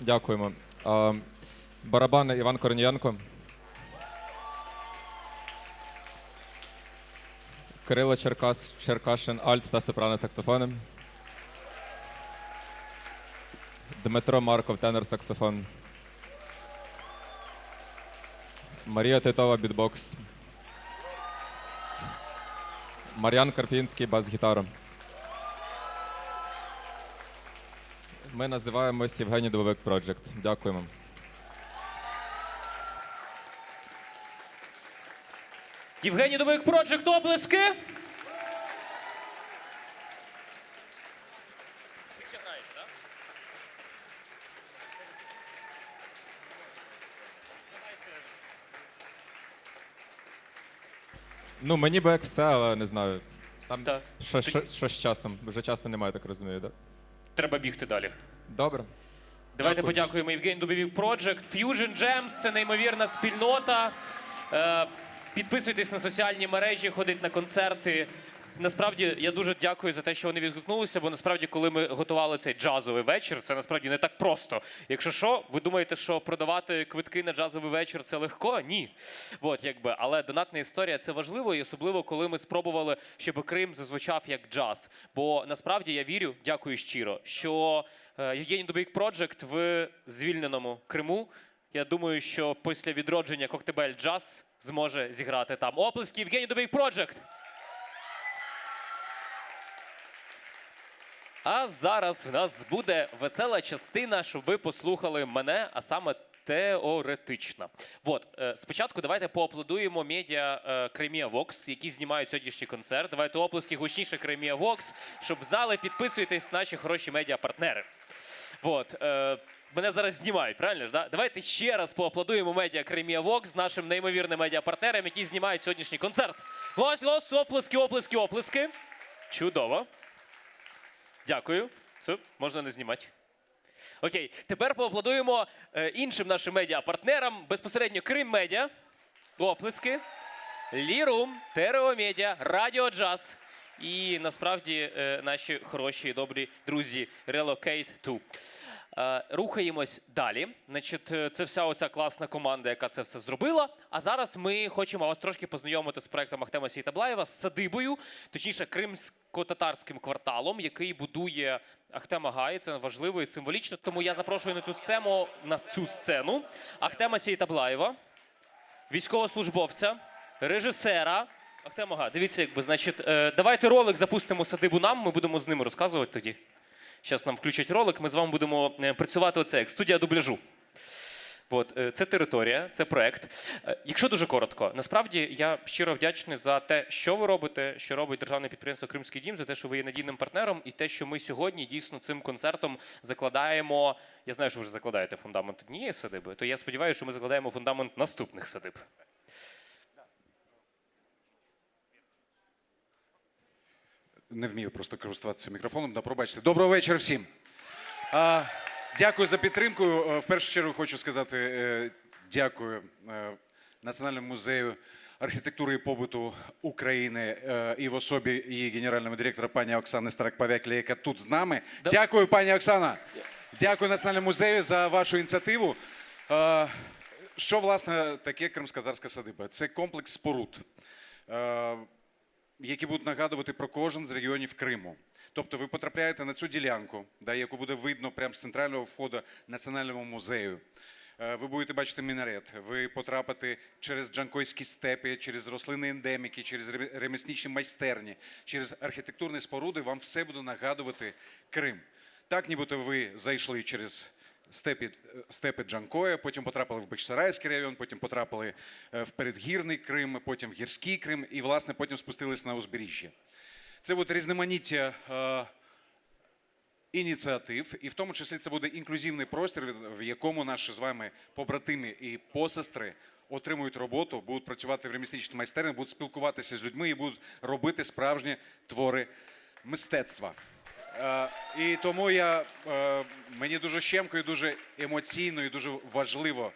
Дякуємо. Барабани Іван Корнієнко. Кирило Черкашин, альт та сопрано саксофони. Дмитро Марков, тенор саксофон. Марія Титова, бітбокс. Мар'ян Карпінський, бас-гітара. Ми називаємось Євгеній Дубовик Project. Дякуємо. Євгеній Дубовик Project, оплески. Ну, мені би як все, але не знаю. Там Так. що з часом? Вже часу немає, так розумію, так? Треба бігти далі. Добре. Давайте Дякую. подякуємо Євгенію Дубовик Project. Fusion Gems – це неймовірна спільнота. Підписуйтесь на соціальні мережі, ходіть на концерти. Насправді, я дуже дякую за те, що вони відгукнулися, бо насправді, коли ми готували цей джазовий вечір, це насправді не так просто. Якщо що, ви думаєте, що продавати квитки на джазовий вечір – це легко? Ні. От, якби. Але донатна історія – це важливо, і особливо, коли ми спробували, щоб Крим зазвучав як джаз. Бо насправді я вірю, дякую щиро, що Євгеній Дубовик Project в звільненому Криму, я думаю, що після відродження Коктебель Джаз зможе зіграти там. Оплески Євгеній Дубовик Project! А зараз в нас буде весела частина, щоб ви послухали мене, а саме теоретично. От, спочатку давайте поаплодуємо медіа Кремія Вокс, які знімають сьогоднішній концерт. Давайте оплески гучніше Кремія Вокс, щоб в зали підписуйтесь наші хороші медіапартнери. От, мене зараз знімають, правильно ж? Да? Давайте ще раз поаплодуємо медіа Кремія Вокс з нашим неймовірним медіапартнером, які знімають сьогоднішній концерт. Ось, оплески, оплески, оплески. Чудово. Дякую. Це можна не знімати. Окей, тепер поаплодуємо іншим нашим медіа-партнерам. Безпосередньо Крим Медіа. Оплески. Лірум, Терео Медіа, Радіо Джаз. І насправді наші хороші і добрі друзі Relocate 2. Рухаємось далі. Значить, це вся оця класна команда, яка це все зробила. А зараз ми хочемо вас трошки познайомити з проектом Ахтема Сейтаблаєва, з садибою, точніше, кримсько-татарським кварталом, який будує Ахтем Агай. Це важливо і символічно. Тому я запрошую на цю сцену Ахтема Сейтаблаєва, військовослужбовця, режисера. Ахтем Ага, дивіться, якби, значить, давайте ролик запустимо садибу нам, ми будемо з ними розказувати тоді. Зараз нам включать ролик, ми з вами будемо працювати оце як студія дубляжу. От, це територія, це проект. Якщо дуже коротко, насправді я щиро вдячний за те, що ви робите, що робить державне підприємство «Кримський дім», за те, що ви є надійним партнером, і те, що ми сьогодні дійсно цим концертом закладаємо, я знаю, що ви вже закладаєте фундамент однієї садиби, то я сподіваюся, що ми закладаємо фундамент наступних садиб. Не вмію просто користуватися мікрофоном. Да, пробачте. Доброго вечора всім. Дякую за підтримку. В першу чергу хочу сказати дякую Національному музею архітектури і побуту України і в особі її генерального директора пані Оксани Старак-Павяклі, яка тут з нами. Дякую, пані Оксана. Дякую Національному музею за вашу ініціативу. Що, власне, таке кримсько-татарська садиба? Це комплекс споруд, які будуть нагадувати про кожен з регіонів Криму. Тобто ви потрапляєте на цю ділянку, яку буде видно прямо з центрального входу Національного музею. Ви будете бачити мінарет, ви потрапите через джанкойські степи, через рослинні ендеміки, через ремісничні майстерні, через архітектурні споруди, вам все буде нагадувати Крим. Так, нібито ви зайшли через степи Джанкоя, потім потрапили в Бехчисарайський район, потім потрапили в передгірний Крим, потім в гірський Крим і, власне, потім спустились на узбережжя. Це буде різноманіття ініціатив, і в тому числі це буде інклюзивний простір, в якому наші з вами побратими і посестри отримують роботу, будуть працювати в ремісничній майстерні, будуть спілкуватися з людьми і будуть робити справжні твори мистецтва. І тому мені дуже щемко і дуже емоційно і дуже важливо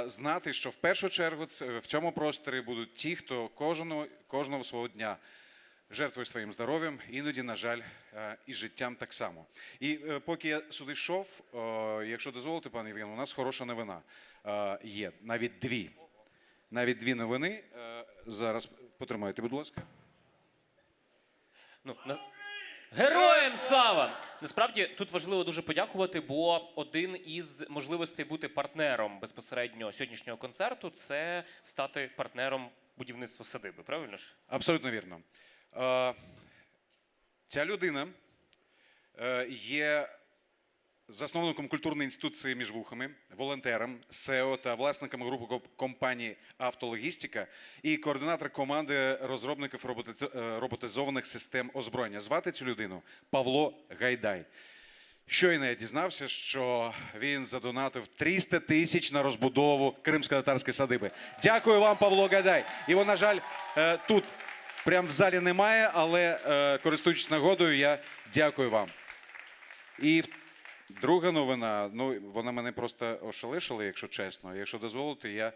знати, що в першу чергу в цьому просторі будуть ті, хто кожного свого дня жертвує своїм здоров'ям, іноді, на жаль, і життям так само. І поки я сюди йшов, якщо дозволите, пане Євген, у нас хороша новина є, навіть дві. Навіть дві новини. Зараз потримайте, будь ласка. Ну, Героям слава! Насправді тут важливо дуже подякувати, бо один із можливостей бути партнером безпосередньо сьогоднішнього концерту це стати партнером будівництва садиби. Правильно ж? Абсолютно вірно. Ця людина є засновником культурної інституції «Між вухами», волонтером, СЕО та власником групи компанії «Автологістика» і координатор команди розробників роботизованих систем озброєння. Звати цю людину Павло Гайдай. Щойно я дізнався, що він задонатив 300 тисяч на розбудову кримсько-татарської садиби. Дякую вам, Павло Гайдай. Його, на жаль, тут прямо в залі немає, але користуючись нагодою, я дякую вам. І друга новина, ну, вона мене просто ошелешила, якщо чесно. Якщо дозволите, я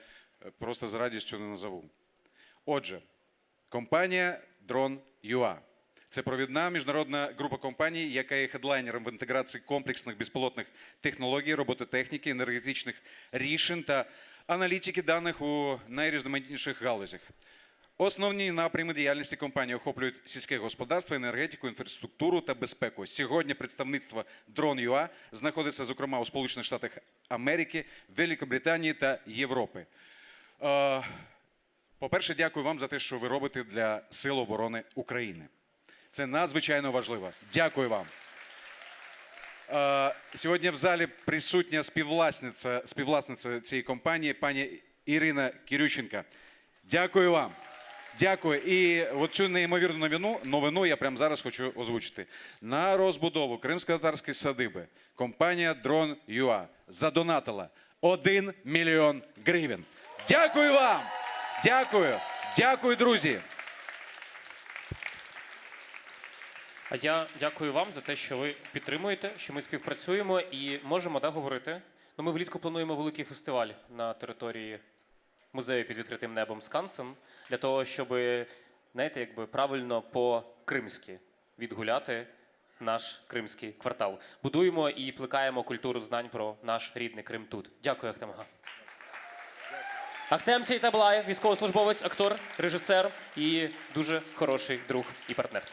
просто з радістю не назову. Отже, компанія Drone.ua. Це провідна міжнародна група компаній, яка є хедлайнером в інтеграції комплексних безпілотних технологій, робототехніки, енергетичних рішень та аналітики даних у найрізноманітніших галузях. Основні напрями діяльності компанії охоплюють сільське господарство, енергетику, інфраструктуру та безпеку. Сьогодні представництво Drone.ua знаходиться, зокрема, у Сполучених Штатах Америки, Великобританії та Європи. По-перше, дякую вам за те, що ви робите для Сил оборони України. Це надзвичайно важливо. Дякую вам. Сьогодні в залі присутня співвласниця цієї компанії, пані Ірина Кирюченка. Дякую вам. Дякую. І оцю неймовірну новину я прямо зараз хочу озвучити. На розбудову кримсько-татарської садиби компанія Drone.ua задонатила 1 мільйон гривень. Дякую вам! Дякую! Дякую, друзі! А я дякую вам за те, що ви підтримуєте, що ми співпрацюємо і можемо говорити. Ну, ми влітку плануємо великий фестиваль на території музею під відкритим небом Скансен, для того, щоб, знаєте, якби правильно по-кримськи відгуляти наш кримський квартал. Будуємо і плекаємо культуру знань про наш рідний Крим тут. Дякую, Ахтем Ага. Ахтем Сейтаблаєв, військовослужбовець, актор, режисер і дуже хороший друг і партнер.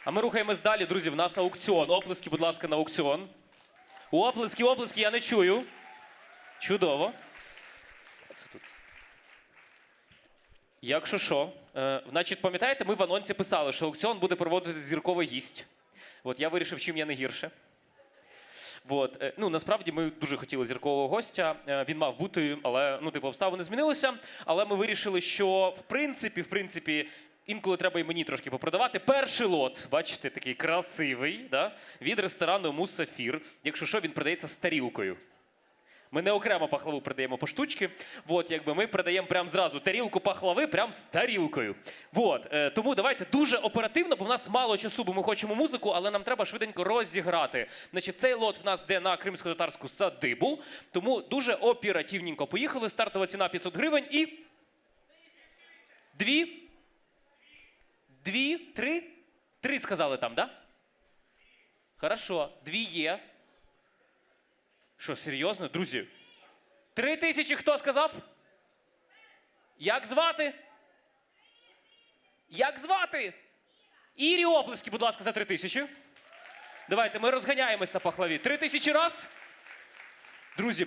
А ми рухаємось далі, друзі, в нас аукціон. Оплески, будь ласка, на аукціон. Оплески, оплески, я не чую. Чудово. Якщо що, значить, пам'ятаєте, ми в анонсі писали, що аукціон буде проводити зірковий гість. От, я вирішив, чим я не гірше. От, ну, насправді, ми дуже хотіли зіркового гостя. Він мав бути, але, ну, типу, обставини змінилися. Але ми вирішили, що, в принципі, інколи треба і мені трошки попродавати. Перший лот, бачите, такий красивий, да? Від ресторану «Мусафір». Якщо що, він продається з тарілкою. Ми не окремо пахлаву продаємо по штучки. От, якби ми продаємо прямо зразу тарілку пахлави прямо з тарілкою. От, тому давайте дуже оперативно, бо в нас мало часу, бо ми хочемо музику, але нам треба швиденько розіграти. Значить, цей лот в нас йде на кримсько-татарську садибу, тому дуже оперативненько поїхали. Стартова ціна 500 гривень і... Три сказали там, да? Хорошо, 2 є. Що, серйозно? Друзі? 3000 хто сказав? Як звати? Як звати? Ірі оплески, будь ласка, за 3000. Давайте, ми розганяємось на пахлаві. 3000 раз. Друзі,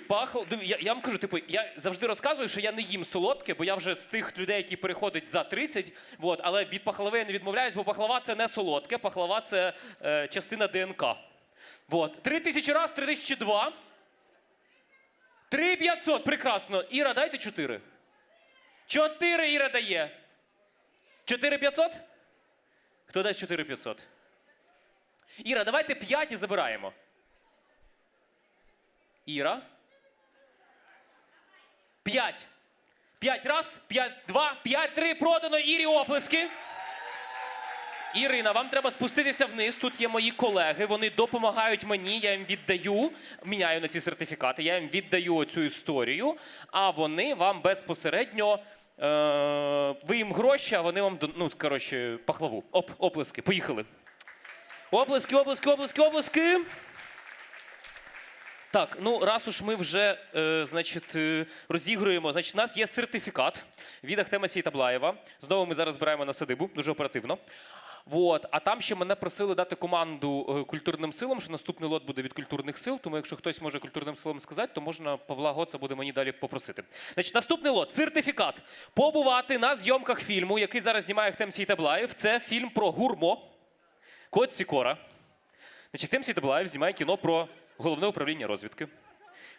я вам кажу, типу, я завжди розказую, що я не їм солодке, бо я вже з тих людей, які переходять за 30, от, але від пахлави я не відмовляюсь, бо пахлава – це не солодке, пахлава – це частина ДНК. От. 3000 раз, 3002. 3500, прекрасно. Іра, дайте 4. 4 Іра дає. 4500? Хто дасть 4500? Іра, давайте 5 і забираємо. Іра. 5. 5 раз, 5, 2, 5, 3. Продано. Ірі оплески. Ірина, вам треба спуститися вниз. Тут є мої колеги. Вони допомагають мені. Я їм віддаю, міняю на ці сертифікати. Я їм віддаю цю історію. А вони вам безпосередньо Ви їм гроші, а вони вам, ну, коротше, пахлаву. Оплески, поїхали. Оплески, оплески, оплески, оплески. Так, ну раз уж ми вже значить, розігруємо, значить, у нас є сертифікат від Ахтема Сейтаблаєва. Знову ми зараз збираємо на садибу, дуже оперативно. Вот. А там ще мене просили дати команду культурним силам, що наступний лот буде від культурних сил, тому якщо хтось може культурним силам сказати, то можна Павла Гоца буде мені далі попросити. Значить, наступний лот – сертифікат. Побувати на зйомках фільму, який зараз знімає Ахтем Сейтаблаєв. Це фільм про гурмо «Кот Сікора». Значить, Ахтем Сейтаблаєв знімає кіно про Головне управління розвідки.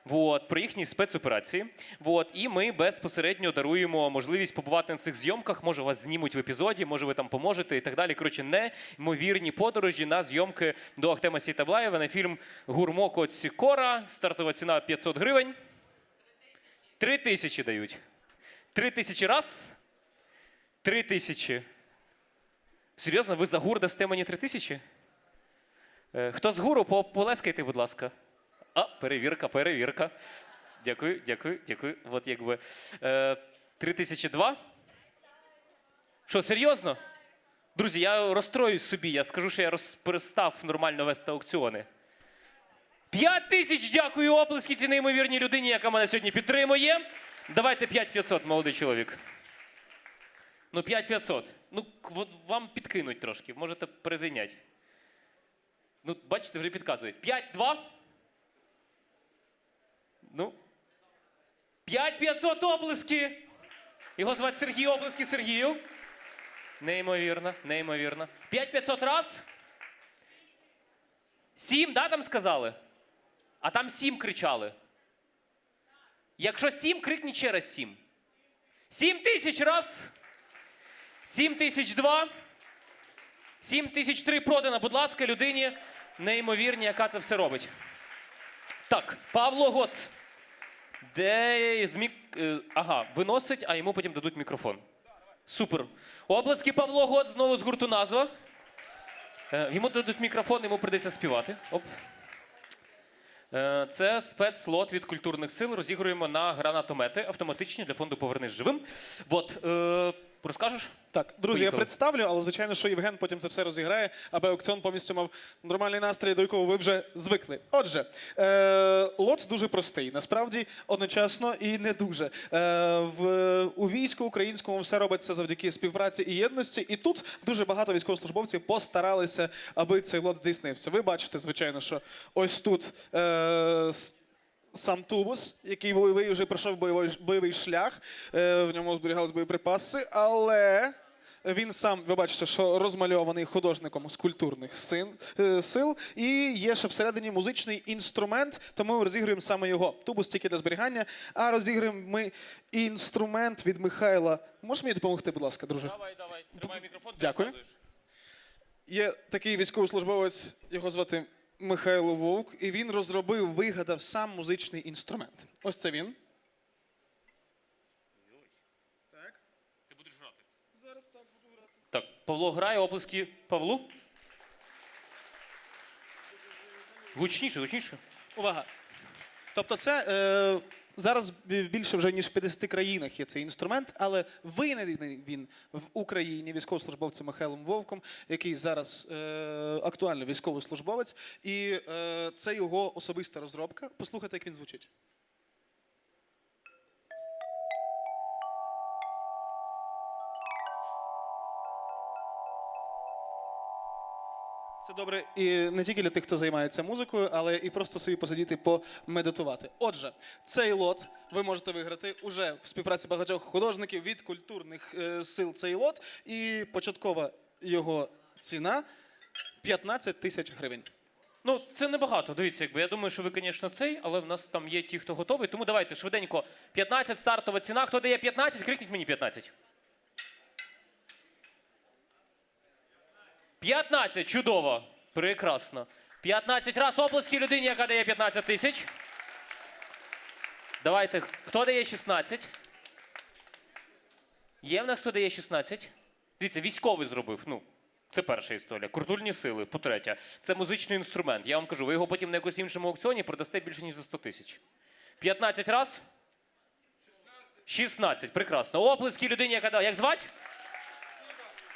Вот, про їхні спецоперації. Вот, і ми безпосередньо даруємо можливість побувати на цих зйомках. Може, вас знімуть в епізоді, може, ви там поможете і так далі. Коротше, неймовірні подорожі на зйомки до Ахтема Сейтаблаєва на фільм «Гурмо Кот Сікора». Стартова ціна 500 гривень. 3000 дають. 3000 раз. 3000. Серйозно, ви за гур дасте мені 3000? Хто з гуру, полескайте, будь ласка. А, перевірка, перевірка. Дякую, дякую, дякую. От якби 3002. Що, серйозно? Друзі, я розстроюсь собі, я скажу, що я перестав нормально вести аукціони. 5000, дякую, оплески цій неймовірній людині, яка мене сьогодні підтримує. Давайте 5500, молодий чоловік. Ну, 5500. Ну, вам підкинуть трошки, можете перезайняти. Ну, бачите, вже підказують. 5-2. Ну. 5500 оплески. Його звати Сергій, оплески Сергію. Неймовірно, неймовірно. 5500 раз. 7, да, там сказали? А там 7 кричали. Якщо 7, крикніть ще раз 7. 7000 раз. 7002. 7003 продано, будь ласка, людині неймовірні, яка це все робить. Так, Павло Гоц. Де ага, виносить, а йому потім дадуть мікрофон. Супер. Обласки Павло Гоц, знову з гурту назва. Йому дадуть мікрофон, йому прийдеться співати. Оп. Це спецлот від культурних сил. Розігруємо на гранатомети автоматичні для фонду «Повернись живим». Вот. Розкажеш? Так, друзі, Поїхали. я представлю, але звичайно, що Євген потім це все розіграє, аби аукціон повністю мав нормальний настрій, до якого ви вже звикли. Отже, лот дуже простий, насправді одночасно і не дуже. У війську українському все робиться завдяки співпраці і єдності, і тут дуже багато військовослужбовців постаралися, аби цей лот здійснився. Ви бачите, звичайно, що ось тут сам тубус, який бойовий вже пройшов бойовий шлях, в ньому зберігались боєприпаси, але він сам, ви бачите, що розмальований художником з культурних сил, і є ще всередині музичний інструмент, тому ми розігруємо саме його. Тубус тільки для зберігання, а розігруємо ми інструмент від Михайла. Можеш мені допомогти, будь ласка, друже? Давай, давай. Тримай мікрофон. Дякую. Є такий військовослужбовець, його звати Михайло Вовк, і він розробив, вигадав сам музичний інструмент. Ось це він. Так. Ти будеш грати? Зараз так буду грати. Так, Павло грає, оплески Павлу. Гучніше, гучніше. Увага. Тобто це зараз більше вже ніж в 50 країнах є цей інструмент, але винайдений він в Україні військовослужбовцем Михайлом Вовком, який зараз актуальний військовослужбовець, і це його особиста розробка. Послухайте, як він звучить. Це добре і не тільки для тих, хто займається музикою, але і просто собі посидіти, помедитувати. Отже, цей лот ви можете виграти уже в співпраці багатьох художників від культурних сил цей лот. І початкова його ціна 15 тисяч гривень. Ну, це небагато, дивіться, якби. Я думаю, що ви, звісно, цей, але в нас там є ті, хто готовий. Тому давайте швиденько. 15 стартова ціна. Хто дає 15, крикніть мені 15. 15, чудово, прекрасно. 15 раз оплески людині, яка дає 15 тисяч. Давайте, хто дає 16? Є в нас, хто дає 16? Дивіться, військовий зробив, ну, це перша історія. Культурні сили, по-третє. Це музичний інструмент. Я вам кажу, ви його потім на якомусь іншому аукціоні продасте більше, ніж за 100 тисяч. 15 раз? 16, прекрасно. Оплески людині, яка дала. Як звать?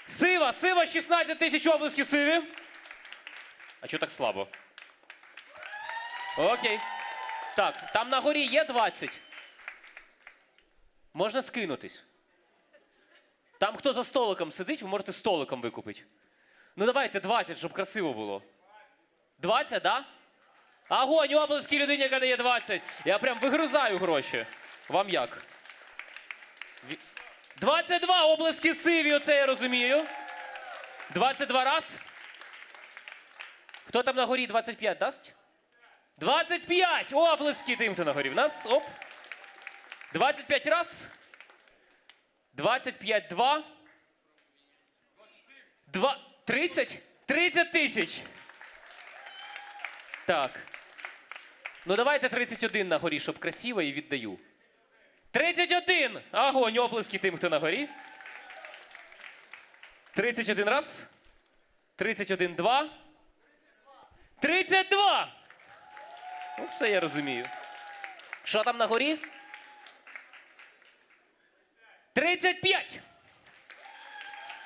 Сива, Сива, 16 тисяч оплесків Сиві. А чого так слабо? Окей. Так, там на горі є 20. Можна скинутись. Там хто за столиком сидить, ви можете столиком викупити. Ну давайте 20, щоб красиво було. 20, да? Огонь, оплески людині, яка дає 20. Я прям вигризаю гроші. Вам як? 22 оплески Сиві, оце я розумію. 22 раз. Хто там на горі 25 дасть? 25 оплески тим, хто на горі. В нас, оп. 25 раз. 25, 2. 30? 30 тисяч. Так. Ну давайте 31 на горі, щоб красиво, і віддаю. 31! Огонь, оплески тим, хто на горі. 31 раз. 31, 2. 32! Ну, це я розумію. Що там на горі? 35!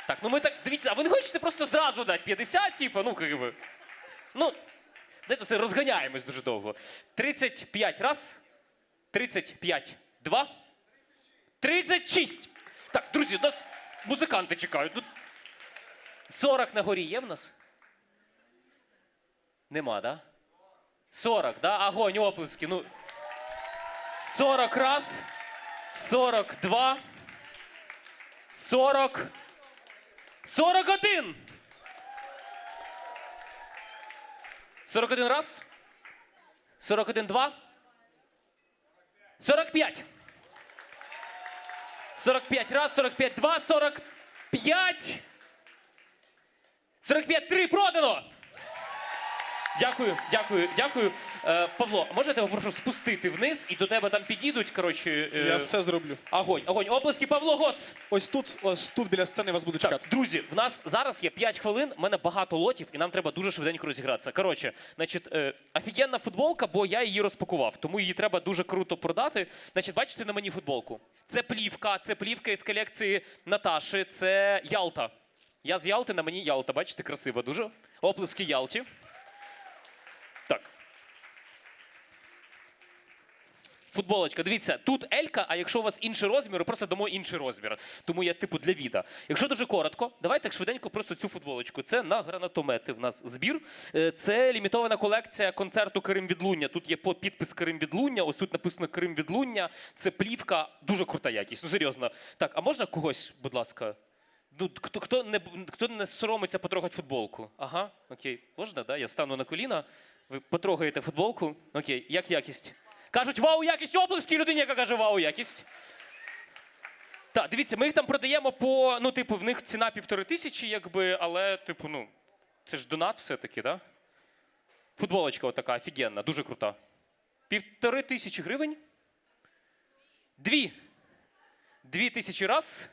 Так, ну ми так, дивіться, а ви не хочете просто зразу дати 50, типу, ну, як би. Ну, дайте це розганяємось дуже довго. 35 раз. 35, 2. 36! Так, друзі, нас музиканти чекають. 40 на горі є в нас? Нема, да? 40, да? Огонь, оплески. Ну, 40 раз. 42. 40. 41! 41 раз. 41, 2. 45. 45 раз, 45, 2, 45. 45, 3 продано! Дякую, дякую, дякую. Павло, можете я попрошу спустити вниз і до тебе там підійдуть, коротше... Я все зроблю. Огонь, огонь. Оплески, Павло Гоц. Ось тут біля сцени вас буду чекати. Так, друзі, в нас зараз є 5 хвилин, в мене багато лотів, і нам треба дуже швиденько розігратися. Коротше, значить, офігенна футболка, бо я її розпакував, тому її треба дуже круто продати. Значить, бачите на мені футболку? Це плівка із колекції Наташі, це Ялта. Я з Ялти, на мені Ялта, бачите, красиво дуже. Оплески Ялті. Так. Футболочка, дивіться, тут Елька, а якщо у вас інший розмір, просто дамо інший розмір. Тому я типу для віда. Якщо дуже коротко, давайте швиденько просто цю футболочку. Це на гранатомети в нас збір. Це лімітована колекція концерту Крим Відлуння. Тут є підпис Крим Відлуння, ось тут написано Крим Відлуння. Це плівка, дуже крута якість. Ну серйозно. Так, а можна когось, будь ласка? Ну, хто не соромиться потрогати футболку? Ага, окей. Можна, да? Я стану на коліна, ви потрогаєте футболку. Окей, як якість? Кажуть, вау, якість, оплески людині, яка каже, вау, якість. Так, дивіться, ми їх там продаємо по, ну, типу, в них ціна 1500, якби, але, типу, ну, це ж донат все-таки, да? Футболочка отака, офігенна, дуже крута. 1500 гривень. 2000 раз.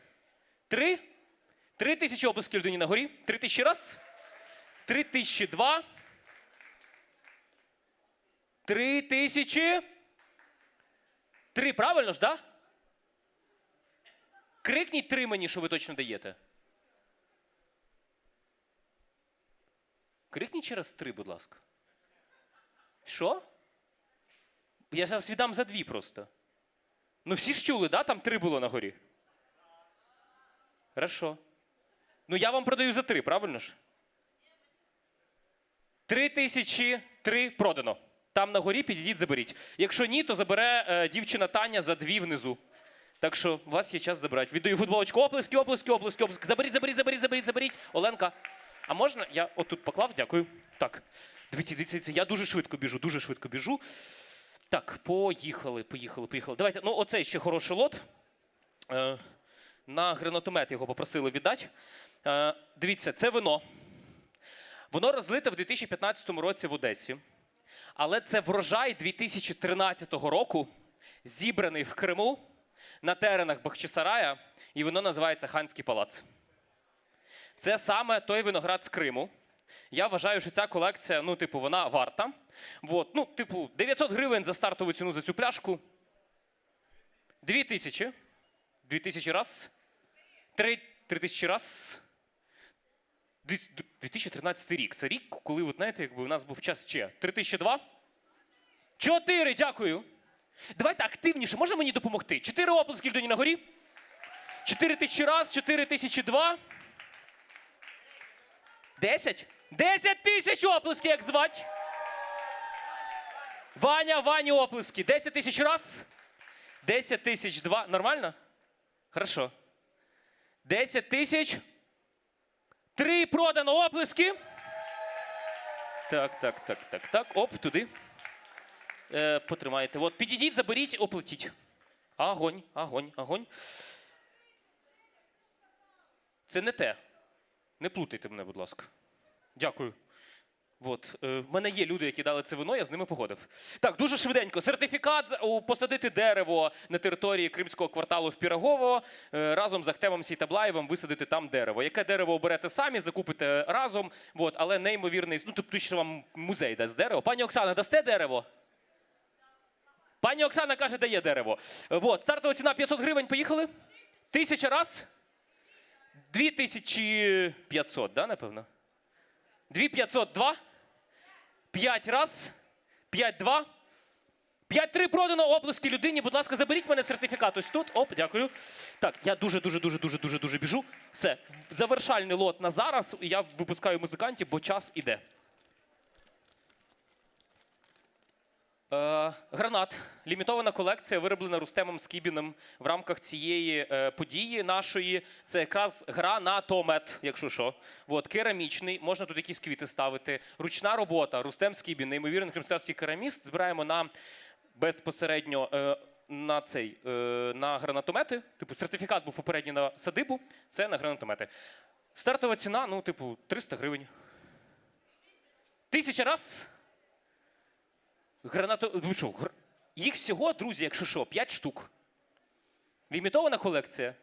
3000 оплесків людині на горі. 3000 раз. 3002. 3000. 3, правильно ж, да? Крикніть 3 мені, що ви точно даєте. Крикніть через 3, будь ласка. Що? Я зараз віддам за 2 просто. Ну всі ж чули, да? Там 3 було на горі. Хорошо. Ну я вам продаю за 3, правильно ж? 3003 продано. Там на горі підійдіть, заберіть. Якщо ні, то забере дівчина Таня за 2 внизу. Так що у вас є час забирати. Віддаю футболочку. Оплески, оплески, оплески, оплески. Заберіть. Оленка, а можна? Я отут поклав, дякую. Так, дивіться, я дуже швидко біжу. Так, поїхали. Давайте, ну оцей ще хороший лот. На гранатомет його попросили віддати. Дивіться, це вино. Воно розлите в 2015 році в Одесі. Але це врожай 2013 року, зібраний в Криму на теренах Бахчисарая, і воно називається Ханський палац. Це саме той виноград з Криму. Я вважаю, що ця колекція, ну, типу, вона варта. Вот, ну, типу, 900 гривень за стартову ціну за цю пляшку. 2000. 2000 раз. 3000 раз. 2013 рік. Це рік, коли, от, знаєте, якби у нас був час ще. 3002. 4, дякую. Давайте активніше, можна мені допомогти? 4 оплески людині на горі. 4000 раз, 4002. 10? 10 тисяч оплески, як звать? Вані оплески. 10 тисяч раз. 10 тисяч два. Нормально? Хорошо. 10 тисяч. 3 продано оплески. Так. Оп, туди. Потримайте. От, підійдіть, заберіть, оплатіть. Огонь. Це не те. Не плутайте мене, будь ласка. Дякую. От. В мене є люди, які дали це вино, я з ними погодив. Так, дуже швиденько. Сертифікат посадити дерево на території Кримського кварталу в Пірогово. Разом з Ахтемом Сейтаблаєвим висадити там дерево. Яке дерево оберете самі, закупите разом. От. Але неймовірний, ну, тобто, що вам музей дасть дерево. Пані Оксана, дасте дерево? Пані Оксана каже, дає дерево. От. Стартова ціна 500 гривень, поїхали? 1000 раз? 2500, да, напевно? 2502. 5 раз. 5-2. 5-3 продано, оплески людині. Будь ласка, заберіть мене сертифікат ось тут. Оп, дякую. Так, я дуже біжу. Все, завершальний лот на зараз. Я випускаю музикантів, бо час іде. Гранат. Лімітована колекція, вироблена Рустемом Скібіним в рамках цієї події нашої. Це якраз гранатомет, якщо що. От, керамічний, можна тут якісь квіти ставити. Ручна робота, Рустем Скібін, неймовірний кримський кераміст. Збираємо на безпосередньо на гранатомети. Типу, сертифікат був попередній на садибу, це на гранатомети. Стартова ціна, ну, типу, 300 гривень. 1000 раз. Їх всього, друзі, якщо що, 5 штук. Лімітована колекція.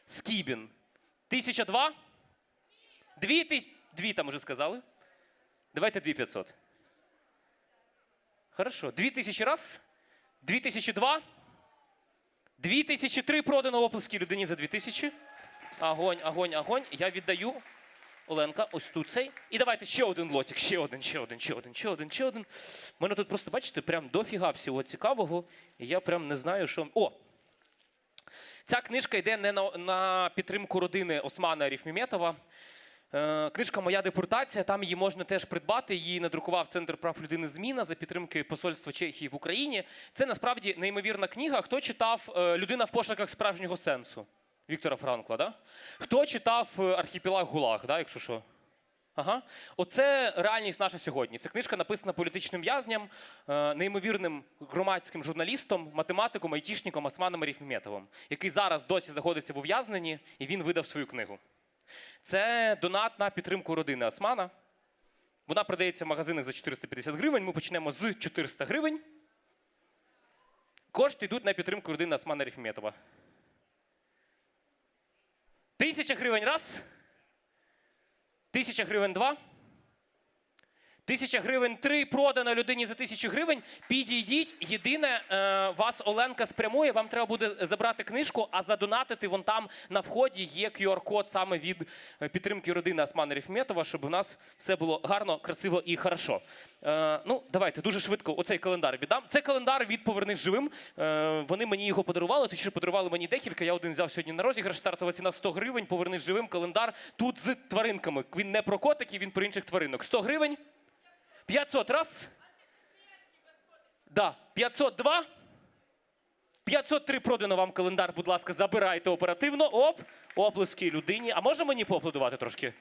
Скібін. 1002. 2 там уже сказали. Давайте 2500. Хорошо. 2000 раз. 2002. 2003 продано оплески людині за 2000. Огонь. Я віддаю. Оленка, ось тут цей. І давайте ще один лотик, ще один. У мене тут просто, бачите, прям дофіга всього цікавого. І я прям не знаю, що... О! Ця книжка йде не на підтримку родини Османа Арифмеметова. Книжка «Моя депортація», там її можна теж придбати. Її надрукував Центр прав людини «Зміна» за підтримки Посольства Чехії в Україні. Це насправді неймовірна книга. Хто читав «Людина в пошуках справжнього сенсу» Віктора Франкла, да? Хто читав «Архіпелаг ГУЛАГ», да, якщо що? Ага. Оце реальність наша сьогодні. Ця книжка написана політичним в'язням, неймовірним громадським журналістом, математиком, айтішником Османом Арифметовим, який зараз досі знаходиться в ув'язненні, і він видав свою книгу. Це донат на підтримку родини Османа. Вона продається в магазинах за 450 гривень. Ми почнемо з 400 гривень. Кошти йдуть на підтримку родини Османа Арифметова. 1000 гривень раз. 1000 гривень два. 1000 гривень 3 продано людині за 1000 гривень. Підійдіть. Єдине, вас Оленка спрямує, вам треба буде забрати книжку, а задонатити вон там на вході є QR-код саме від підтримки родини Османа Арифметова, щоб у нас все було гарно, красиво і хорошо. Ну, давайте дуже швидко оцей календар віддам. Це календар від «Повернись живим». Вони мені його подарували, точніше подарували мені декілька. Я один взяв сьогодні на розіграш. Стартова ціна 100 гривень. «Повернись живим» календар. Тут з тваринками. Він не про котиків, він про інших тваринок. 100 гривень. 500 раз. Да, 502. 503 продано вам календар, будь ласка, забирайте оперативно. Оп, оплески людині. А можна мені поаплодувати трошки?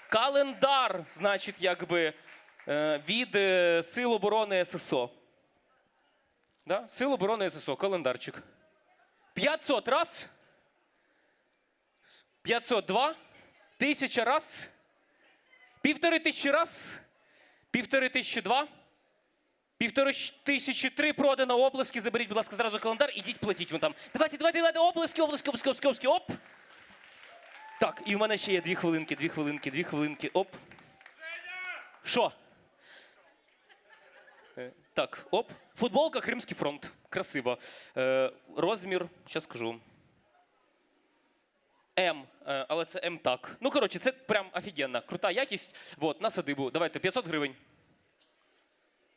Календар, значить, якби від Сил оборони ССО. Да? Сил оборони ССО, календарчик. 500 раз. 502. 1000 раз. 1500 раз, 1502, 1503 продано оплески. Заберіть, будь ласка, зразу календар, ідіть платіть вон там. Давайте, оплески, оп. Так, і в мене ще є 2 хвилинки, оп. Що? Так, оп. Футболка Кримський фронт. Красиво. Розмір, зараз скажу. М, але це М так. Ну, коротше, це прям офігенна, крута якість. Вот, на садибу. Давайте, 500 гривень.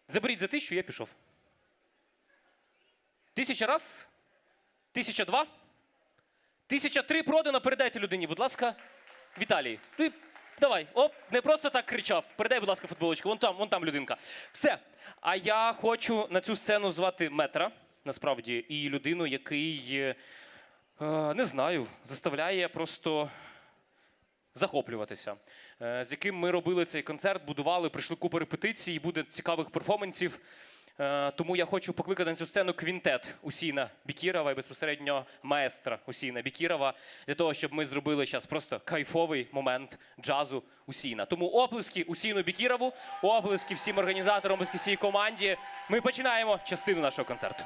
Заберіть за 1000, я пішов. 1000 раз? 1002? 1003 продано, передайте людині, будь ласка. Віталій, ти давай, оп, не просто так кричав. Передай, будь ласка, футболочку, вон там людинка. Все. А я хочу на цю сцену звати метра, насправді, і людину, який, не знаю, заставляє просто захоплюватися. З яким ми робили цей концерт, будували, прийшли купу репетицій, буде цікавих перформансів. Тому я хочу покликати на цю сцену квінтет Усіна Бікірова і безпосередньо маестра Усіна Бікірова, для того, щоб ми зробили зараз просто кайфовий момент джазу Усіна. Тому оплески Усіну Бікірову, оплески всім організаторам, оплески всій команді. Ми починаємо частину нашого концерту.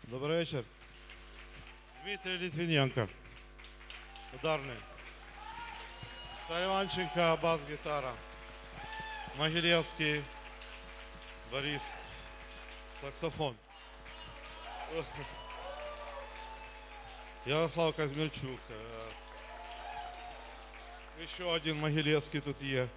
Добрый вечер. Дмитрий Литвиненко. Ударный. Иванченко, бас-гитара. Могилевский, Борис, саксофон. Ярослав Казмирчук. Еще один Могилевский тут есть.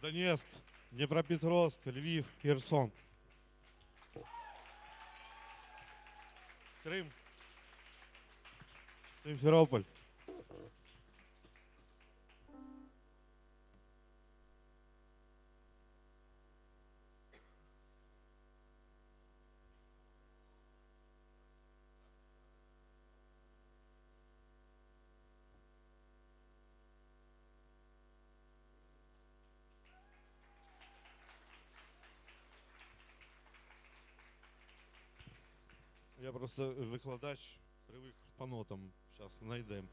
Донецк, Днепропетровск, Львив, Херсон. Крым, Симферополь. Я просто викладач, привик по нотам. Зараз знайдемо.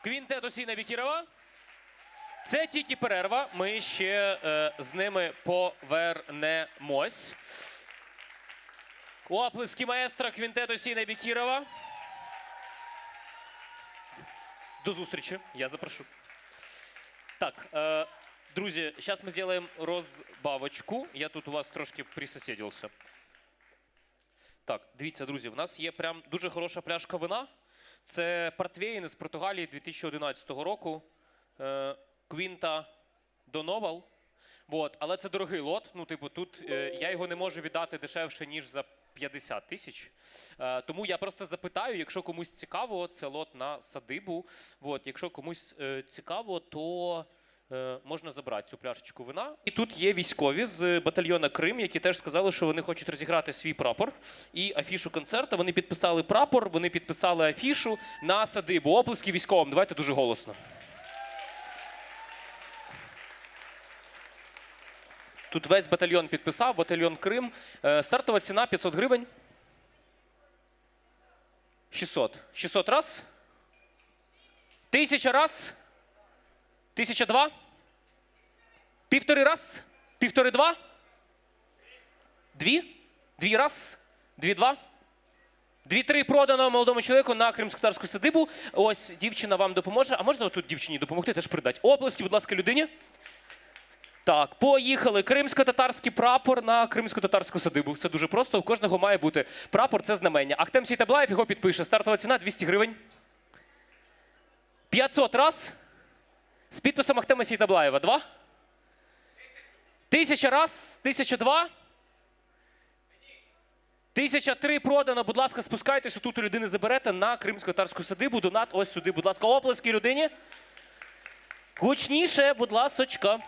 Квінтет Осіна Бікірова. Це тільки перерва. Ми ще з ними повернемось. Оплески маестро Квінтету Осіна Бікірова. До зустрічі. Я запрошу. Так, друзі, зараз ми зробимо розбавочку. Я тут у вас трошки присосідився. Так, дивіться, друзі, в нас є прям дуже хороша пляшка вина. Це портвейн із Португалії 2011 року. Квінта Доновал. Вот. Але це дорогий лот. Ну, типу, тут я його не можу віддати дешевше, ніж за 50 тисяч. Тому я просто запитаю, якщо комусь цікаво, це лот на садибу. Вот. Якщо комусь цікаво, то можна забрати цю пляшечку вина. І тут є військові з батальйону Крим, які теж сказали, що вони хочуть розіграти свій прапор і афішу концерту. Вони підписали прапор, вони підписали афішу на садибу. Оплески військовим. Давайте дуже голосно. Тут весь батальйон підписав, батальйон Крим. Стартова ціна 500 гривень. 600. 600 раз. 1000 раз. 1002. 1,5 раз. 1,5-2. 2. 2 раз. 2-2. 2-3 продано молодому чоловіку на кримськотарську садибу. Ось дівчина вам допоможе. А можна тут дівчині допомогти теж придати? Оплески, будь ласка, людині. Так, поїхали. Кримсько-татарський прапор на кримсько-татарську садибу. Все дуже просто. У кожного має бути прапор, це знамення. Ахтем Сейтаблаєв його підпише. Стартова ціна 200 гривень. 500 раз. З підписом Ахтема Сейтаблаєва. 2. 1000 раз. 1002. 1003 продано. Будь ласка, спускайтесь. Тут у людини заберете на кримсько-татарську садибу. Донат ось сюди. Будь ласка, оплески людині. Гучніше, будь ласочка.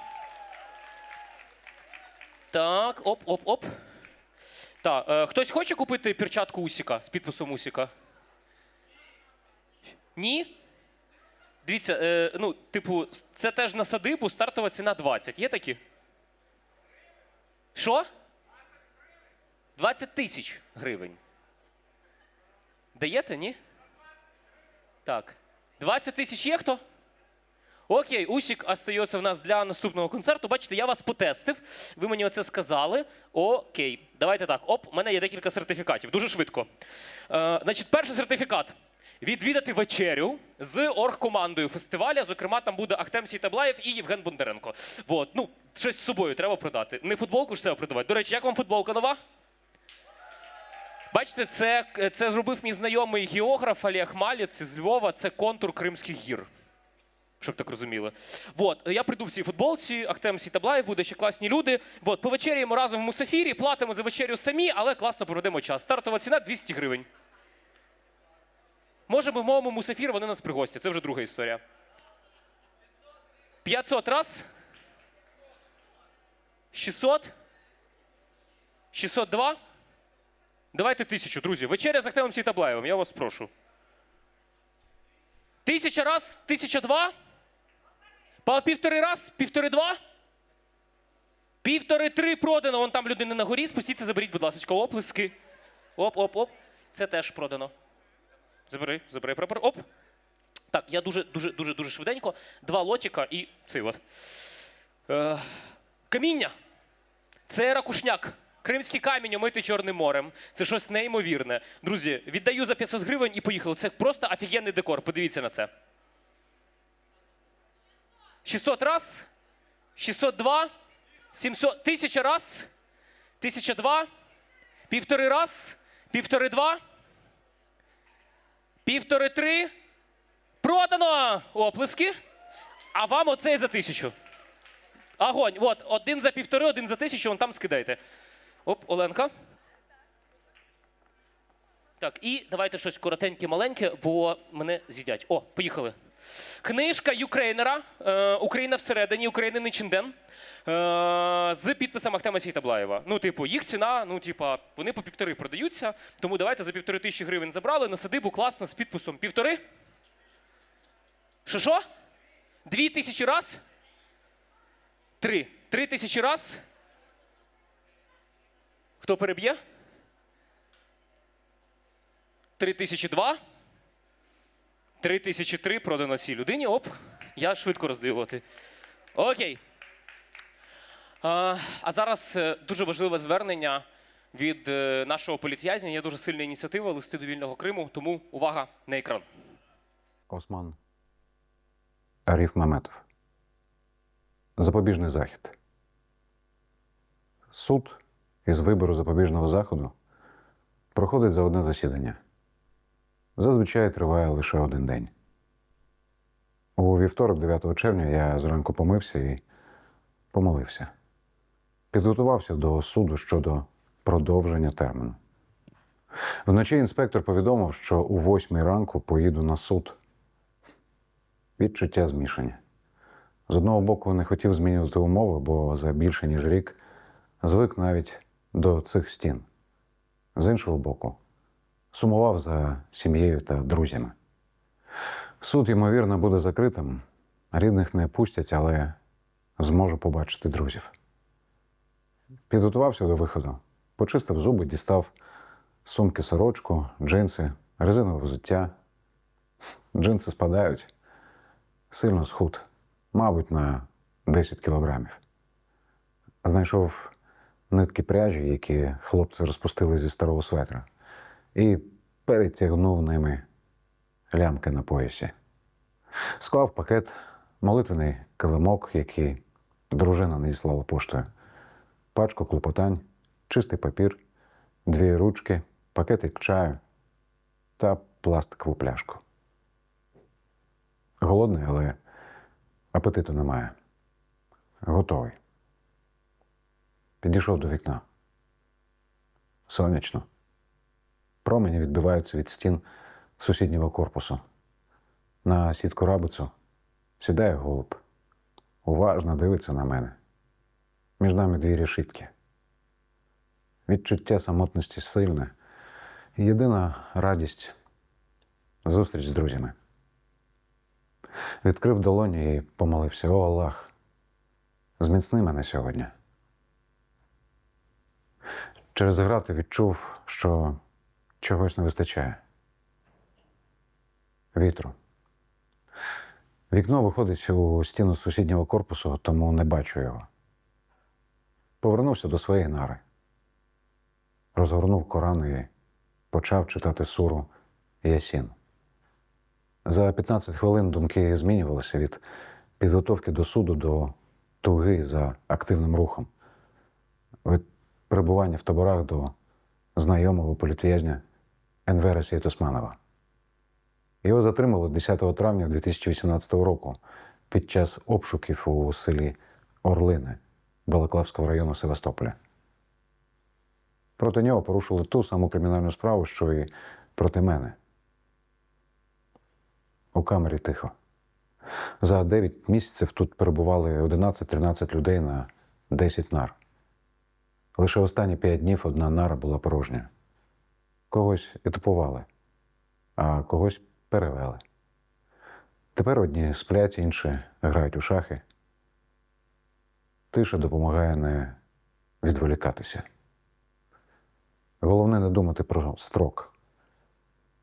Так, оп. Так, хтось хоче купити перчатку Усіка з підписом Усіка? Ні? Дивіться, ну, типу, це теж на садибу, стартова ціна 20. Є такі? Що? 20 тисяч гривень. Даєте, ні? Так. 20 тисяч є хто? Окей, Усік остається в нас для наступного концерту. Бачите, я вас потестив, ви мені оце сказали. Окей, давайте так. Оп, у мене є декілька сертифікатів, дуже швидко. Значить, перший сертифікат. Відвідати вечерю з оргкомандою фестиваля. Зокрема, там буде Ахтем Сейтаблаєв і Євген Бондаренко. Вот. Ну, щось з собою треба продати. Не футболку ж треба продавати. До речі, як вам футболка нова? Бачите, це зробив мій знайомий географ Олег Малець з Львова. Це контур Кримських гір. Щоб так розуміли. Вот. Я прийду в цій футболці, Ахтем Сейтаблаєв, буде ще класні люди. Вот. Повечеряємо разом в Мусафірі, платимо за вечерю самі, але класно проведемо час. Стартова ціна 200 гривень. Може, ми в моєму Мусафір, вони нас пригостять. Це вже друга історія. 500 раз. 600. 602. Давайте 1000, друзі. Вечеря з Ахтемом Сейтаблаєвим, я вас прошу. 1000 раз, 1002. По 1,5 раз, 1,5-2. 1,5-3 продано. Вон там людина на горі. Спустіться, заберіть, будь ласка, оплески. Оп. Це теж продано. Забери прапор. Оп. Так, я дуже швиденько. 2 лотика і цей от. Каміння. Це ракушняк. Кримський камінь омитий Чорним морем. Це щось неймовірне. Друзі, віддаю за 500 гривень і поїхали. Це просто офігенний декор. Подивіться на це. 600 раз. 602. 700. 1000 раз. 1002. 1,5 раз. 1,5-2. 1,5-3. Продано! Оплески. А вам оцей за 1000. Огонь. Вот, один за 1,5, один за 1000, вон там скидайте. Оп, Оленка. Так, і давайте щось коротеньке, маленьке, бо мене з'їдять. О, поїхали. Книжка Юкрейнера «Україна всередині», «Україна Чинден» з підписом Ахтема Сейтаблаєва. Ну, типу, їх ціна, ну, типу, вони по 1,5 продаються, тому давайте за 1500 гривень забрали, на садибу класно, з підписом 1,5. Що? 2000 раз? 3. 3000 раз? Хто переб'є? 3002. 3003 продано цій людині. Оп, я швидко розділувати. Окей. А зараз дуже важливе звернення від нашого політв'язня. Є дуже сильна ініціатива «Листи до вільного Криму», тому увага на екран. Осман Аріф Маметов. Запобіжний захід. Суд із вибору запобіжного заходу проходить за одне засідання. Зазвичай триває лише один день. У вівторок, 9 червня, я зранку помився і помолився. Підготувався до суду щодо продовження терміну. Вночі інспектор повідомив, що о 8 ранку поїду на суд. Відчуття змішані. З одного боку, не хотів змінювати умови, бо за більше ніж рік звик навіть до цих стін. З іншого боку, сумував за сім'єю та друзями. Суд, ймовірно, буде закритим. Рідних не пустять, але зможу побачити друзів. Підготувався до виходу. Почистив зуби, дістав з сумки сорочку, джинси, резинове взуття. Джинси спадають. Сильно схуд. Мабуть, на 10 кілограмів. Знайшов нитки пряжі, які хлопці розпустили зі старого светра, і перетягнув ними лямки на поясі. Склав пакет, молитвений килимок, який дружина надіслала поштою, пачку клопотань, чистий папір, 2 ручки, пакетик чаю та пластикову пляшку. Голодний, але апетиту немає. Готовий. Підійшов до вікна. Сонячно. Промені відбиваються від стін сусіднього корпусу. На сітку рабицю сідає голуб. Уважно дивиться на мене. Між нами 2 решітки. Відчуття самотності сильне. Єдина радість – зустріч з друзями. Відкрив долоні і помолився: «О, Аллах, зміцни мене сьогодні». Через грати відчув, що чогось не вистачає. Вітру. Вікно виходить у стіну сусіднього корпусу, тому не бачу його. Повернувся до своєї нари. Розгорнув Коран і почав читати суру Ясін. За 15 хвилин думки змінювалися від підготовки до суду до туги за активним рухом. Від перебування в таборах до знайомого політв'язня Енвера Сейтосманова. Його затримали 10 травня 2018 року під час обшуків у селі Орлини Балаклавського району Севастополя. Проти нього порушили ту саму кримінальну справу, що і проти мене. У камері тихо. За 9 місяців тут перебували 11-13 людей на 10 нар. Лише останні 5 днів одна нара була порожня. Когось етапували, а когось перевели. Тепер одні сплять, інші грають у шахи. Тиша допомагає не відволікатися. Головне не думати про строк.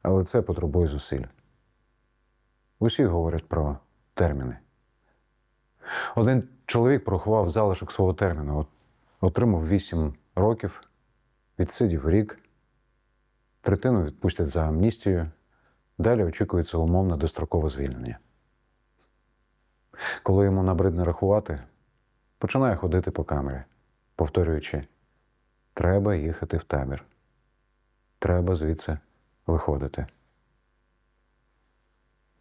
Але це потребує зусиль. Усі говорять про терміни. Один чоловік порахував залишок свого терміну. Отримав 8 років, відсидів рік, третину відпустять за амністію, далі очікується умовне дострокове звільнення. Коли йому набридне рахувати, починає ходити по камері, повторюючи: треба їхати в табір, треба звідси виходити.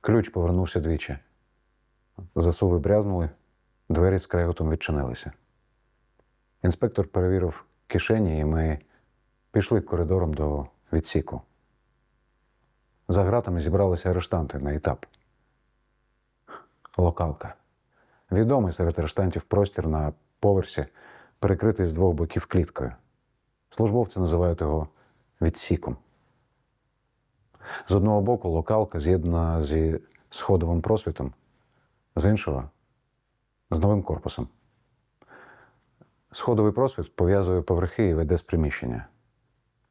Ключ повернувся двічі. Засуви брязнули, двері з креготом відчинилися. Інспектор перевірив кишені, і ми пішли коридором до відсіку. За ґратами зібралися арештанти на етап. Локалка. Відомий серед арештантів простір на поверсі, перекритий з 2 боків кліткою. Службовці називають його відсіком. З одного боку локалка з'єднана зі сходовим просвітом, з іншого – з новим корпусом. Сходовий просвіт пов'язує поверхи і веде з приміщення.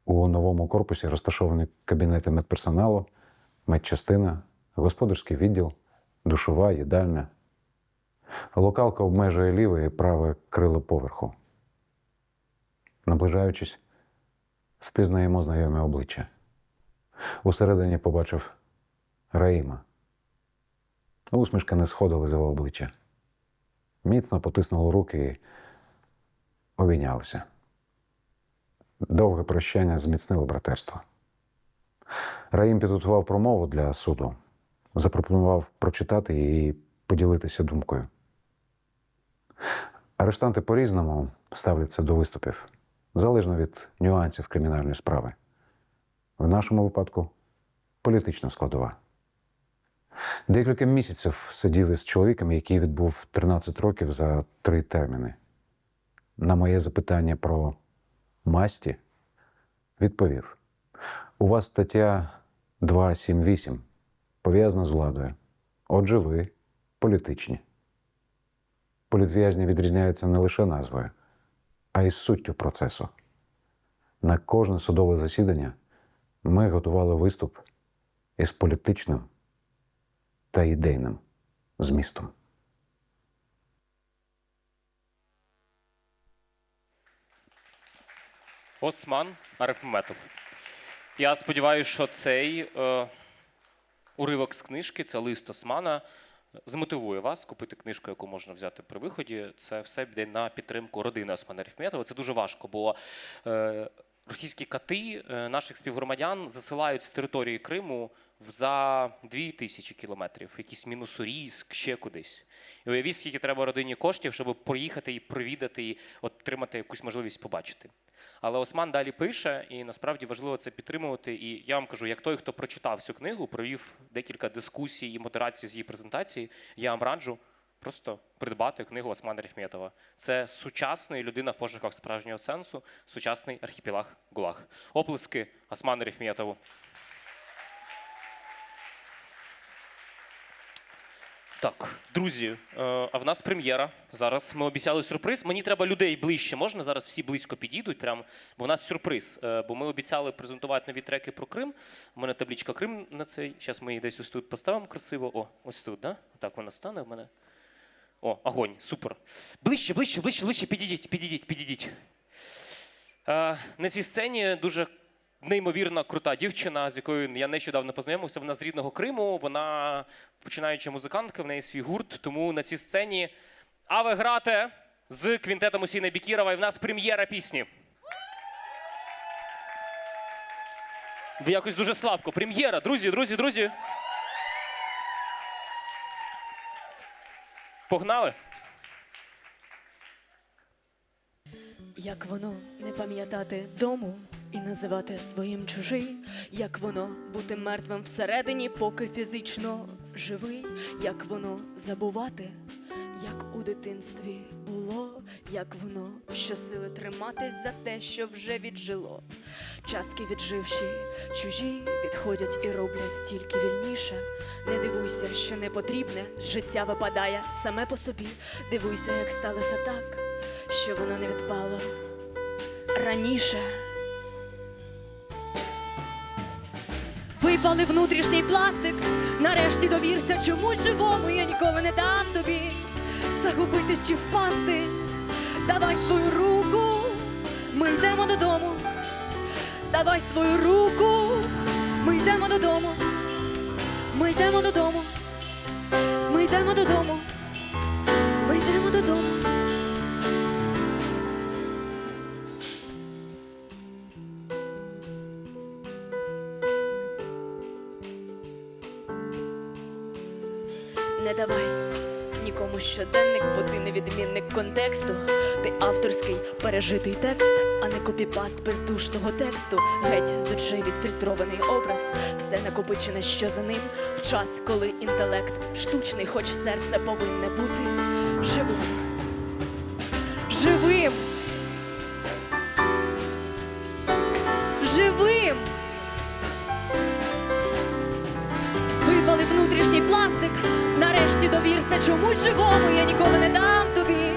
У новому корпусі розташовані кабінети медперсоналу, медчастина, господарський відділ, душова, їдальня. Локалка обмежує ліве і праве крило поверху. Наближаючись, впізнаємо знайомі обличчя. Усередині побачив Раїма. Усмішка не сходила з його обличчя. Міцно потиснули руки і обійнялися. Довге прощання зміцнило братерство. Раїм підготував промову для суду, запропонував прочитати її і поділитися думкою. Арештанти по-різному ставляться до виступів, залежно від нюансів кримінальної справи. В нашому випадку – політична складова. Декілька місяців сидів із чоловіком, який відбув 13 років за 3 терміни. На моє запитання про масті відповів: у вас стаття 278 пов'язана з владою. Отже, ви політичні. Політв'язні відрізняються не лише назвою, а й суттю процесу. На кожне судове засідання ми готували виступ із політичним та ідейним змістом. Осман Арифметов. Я сподіваюся, що цей уривок з книжки, це лист Османа, змотивує вас купити книжку, яку можна взяти при виході. Це все йде на підтримку родини Османа Арифметова. Це дуже важко, бо російські кати наших співгромадян засилають з території Криму за 2000 кілометрів, якийсь Мінусурійськ, ще кудись. І уявіть, скільки треба родині коштів, щоб поїхати і провідати, і отримати якусь можливість побачити. Але Осман далі пише, і насправді важливо це підтримувати. І я вам кажу, як той, хто прочитав цю книгу, провів декілька дискусій і модерацій з її презентації, я вам раджу просто придбати книгу Османа Арифметова. Це сучасний людина в пошуках справжнього сенсу, сучасний архіпелаг ГУЛАГ. Оплески Осману Арифметову. Так, друзі, а в нас прем'єра. Зараз ми обіцяли сюрприз. Мені треба людей ближче. Можна зараз всі близько підійдуть? Прямо, бо в нас сюрприз. Бо ми обіцяли презентувати нові треки про Крим. У мене табличка Крим на цей. Зараз ми її десь ось тут поставимо красиво. О, ось тут, да? Так вона стане в мене. О, огонь, супер. Ближче, ближче, ближче, ближче. Підійдіть, підійдіть, підійдіть. На цій сцені дуже неймовірна, крута дівчина, з якою я нещодавно познайомився. Вона з рідного Криму, вона починаюча музикантка, в неї свій гурт. Тому на цій сцені Аве грате з квінтетом Усіна Бікірова. І в нас прем'єра пісні. Ви якось дуже слабко. Прем'єра, друзі, друзі, друзі. Погнали? Як воно не пам'ятати дому і називати своїм чужий, як воно бути мертвим всередині, поки фізично живий, як воно забувати, як у дитинстві було, як воно щосили триматись за те, що вже віджило. Частки відживші, чужі відходять і роблять тільки вільніше. Не дивуйся, що не потрібне з життя випадає саме по собі. Дивуйся, як сталося так, що воно не відпало раніше. Випали внутрішній пластик, нарешті довірся чомусь живому, я ніколи не дам тобі загубитись чи впасти. Давай свою руку, ми йдемо додому. Давай свою руку, ми йдемо додому. Ми йдемо додому. Ми йдемо додому. Ми йдемо додому. Не давай нікому щоденник, бо ти не відмінник контексту. Ти авторський пережитий текст, а не копіпаст бездушного тексту. Геть з очей відфільтрований образ, все накопичене, що за ним, в час, коли інтелект штучний, хоч серце повинне бути живим. Живим! Живим! Випали внутрішній пластик, нарешті довірся чомусь живому, я ніколи не дам тобі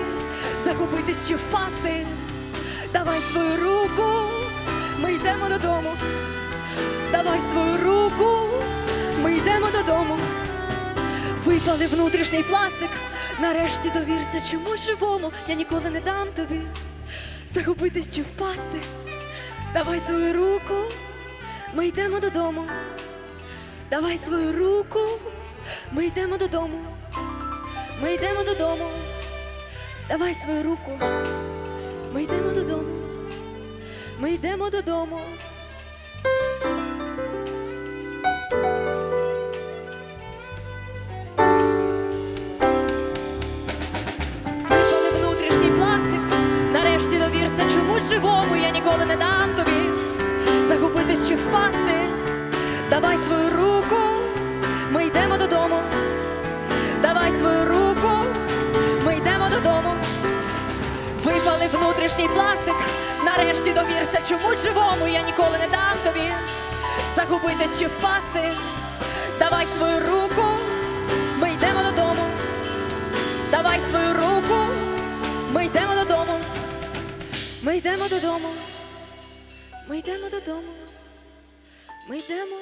загубитись чи впасти. Давай свою руку, ми йдемо додому. Давай свою руку, ми йдемо йдемо додому. Випали внутрішній пластик. Нарешті довірся чомусь живому. Я ніколи не дам тобі загубитись чи впасти. Давай свою руку, ми йдемо додому. Давай свою руку, ми йдемо додому. Ми йдемо додому. Давай свою руку, ми йдемо додому. Ми йдемо додому. Випали внутрішній пластик. Нарешті довірся чомусь живому. Я ніколи не дам тобі загубитись чи впасти. Давай свою руку, ми йдемо додому. Давай свою руку, ми йдемо додому. Випали внутрішній пластик. Нарешті довірся чомусь живому. Я ніколи не дам тобі загубитись чи впасти. Давай свою руку, ми йдемо додому. Давай свою руку, ми йдемо додому. Ми йдемо додому. Ми йдемо додому. Ми йдемо.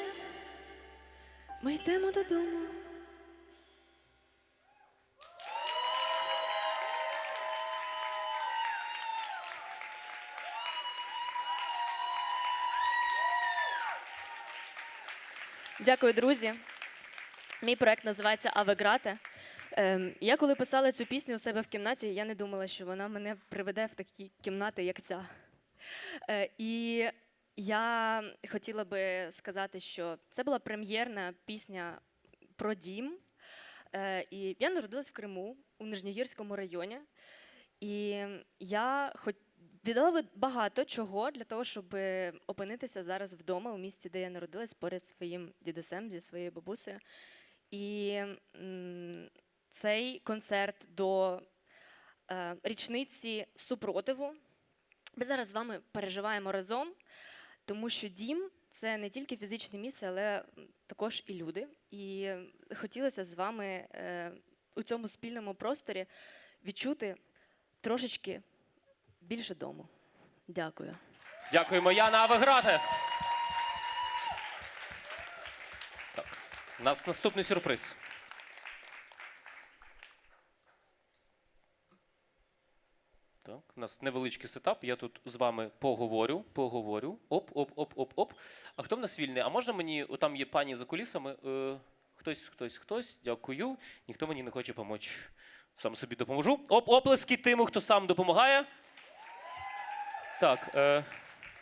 Ми йдемо додому. Дякую, друзі. Мій проект називається «А ви грате?». Я коли писала цю пісню у себе в кімнаті, я не думала, що вона мене приведе в такі кімнати, як ця. І я хотіла би сказати, що це була прем'єрна пісня про дім. І я народилась в Криму, у Нижньогірському районі. І я віддала би багато чого для того, щоб опинитися зараз вдома, у місті, де я народилась, поряд зі своїм дідусем, зі своєю бабусею. І цей концерт до річниці супротиву ми зараз з вами переживаємо разом, тому що дім – це не тільки фізичне місце, але також і люди. І хотілося з вами у цьому спільному просторі відчути трошечки більше дому. Дякую. Дякуємо, Яна, а ви грати? Так, у нас наступний сюрприз. Так, у нас невеличкий сетап, я тут з вами поговорю. Оп. А хто в нас вільний? А можна мені, там є пані за кулісами, хтось, дякую. Ніхто мені не хоче допомогти. Сам собі допоможу. Оплески тим, хто сам допомагає. Так,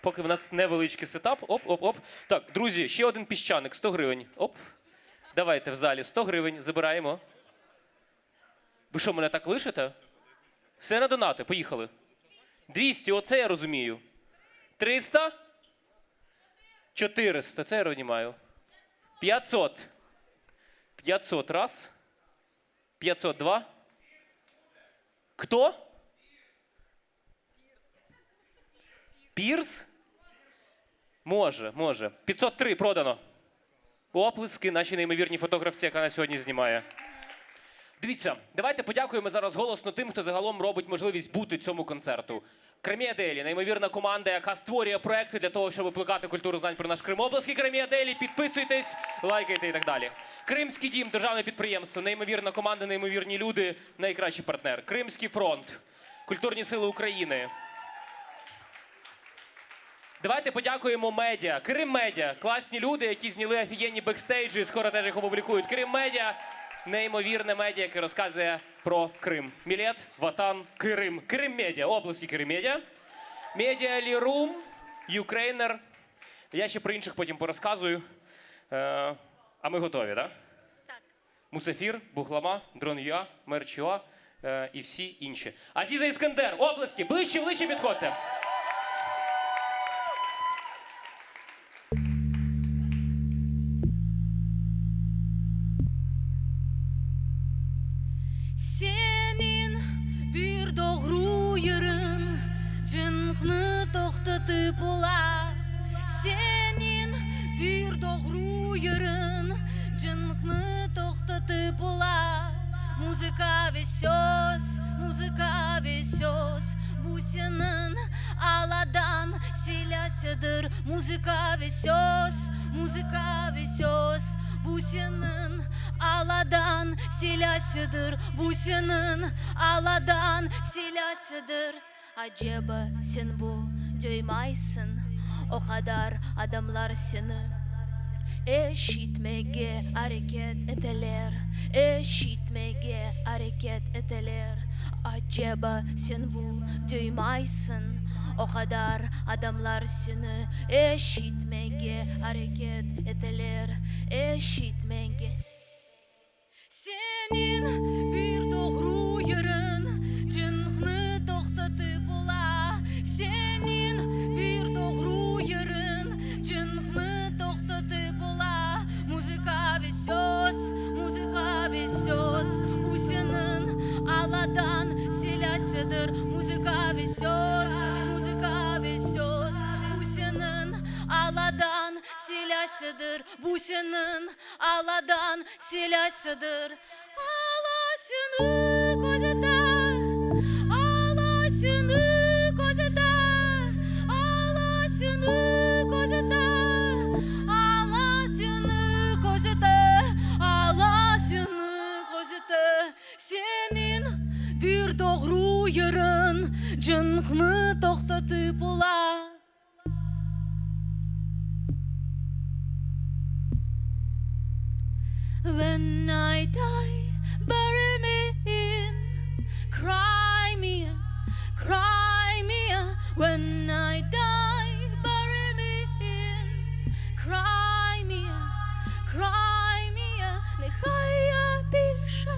поки в нас невеличкий сетап. Оп. Так, друзі, ще один піщаник, 100 гривень. Оп. Давайте в залі 100 гривень, забираємо. Ви що, мене так лишите? Все на донати, поїхали. 200, оце я розумію. 300? 400, це я розумію. 500. 500 раз. 500 два. Хто? Пірс? Може. 503 продано. Оплески нашій неймовірній фотографці, яка нас сьогодні знімає. Дивіться, давайте подякуємо зараз голосно тим, хто загалом робить можливість бути цьому концерту. Кремія Делі, неймовірна команда, яка створює проекти для того, щоб викликати культуру знань про наш Крим. Оплески Кремія Делі, підписуйтесь, лайкайте і так далі. Кримський дім, державне підприємство, неймовірна команда, неймовірні люди, найкращий партнер. Кримський фронт, культурні сили України. Давайте подякуємо медіа. Крим Медіа, класні люди, які зняли офігенні бекстейджі, скоро теж їх опублікують. Крим Медіа, неймовірне медіа, яке розказує про Крим. Мілет, Ватан, Крим. Крим Медіа, області Крим Медіа. Медіа Лірум, Юкрейнер. Я ще про інших потім порозказую. А ми готові, так? Так. Мусафір, Бухлама, Дрон.ua, Мерч.ua і всі інші. Азіза Іскандер, обласки, ближче підходьте. Senin bir doğru yerin cınkını toxtatıp ola. Senin bir doğru yerin cınkını toxtatıp ola. Muzika ve söz bu senin aladan silasıdır. Muzika ve söz bu senin aladan silasıdır, bu senin aladan silasıdır. Acaba sen bu duymaysın, o kadar adamlar seni eşitmege hareket eteler, eşitmege hareket eteler. Acaba sen bu duymaysın, o kadar adamlar seni eşitmege hareket eteler, eşitmege. Senin bir doğru yerin cınkını toxtatıp ola. Senin bir doğru yerin cınkını toxtatıp ola. Muzika ve söz, muzika ve söz, bu senin aladan silasıdır. Muzika ve söz, muzika ve söz, bu senin aladan silasıdır. Bu senin aladan silasıdır. Alasını gözete, alasını gözete, alasını gözete, alasını gözete, alasını gözete. Senin bir doğru yerin cınkını toxtatıp ola. When I die, bury me in Crimea, Crimea. When I die, bury me in Crimea, Crimea. Нехай я більше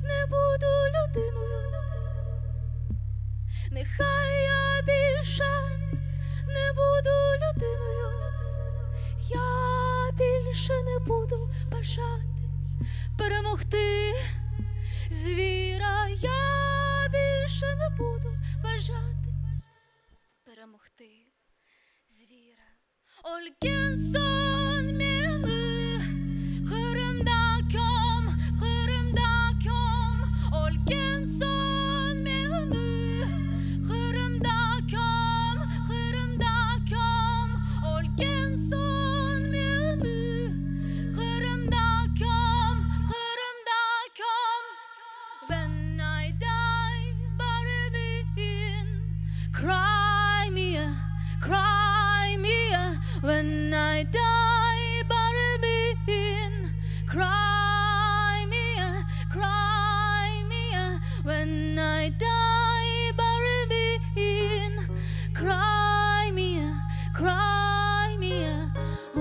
не буду людиною, нехай я більше не буду людиною. Я більше не буду бажати перемогти звіра. Я більше не буду бажати перемогти звіра. Olgenson meni Kırım'da köm, Kırım'da köm. Olgenson meni Kırım'da köm, Kırım'da köm. Olgenson meni Kırım'da köm, Kırım'da köm. When I die, bury me in Crimea, Crimea. When I die, bury me in Crimea, Crimea. When I die, bury me in Crimea, Crimea. Ooh,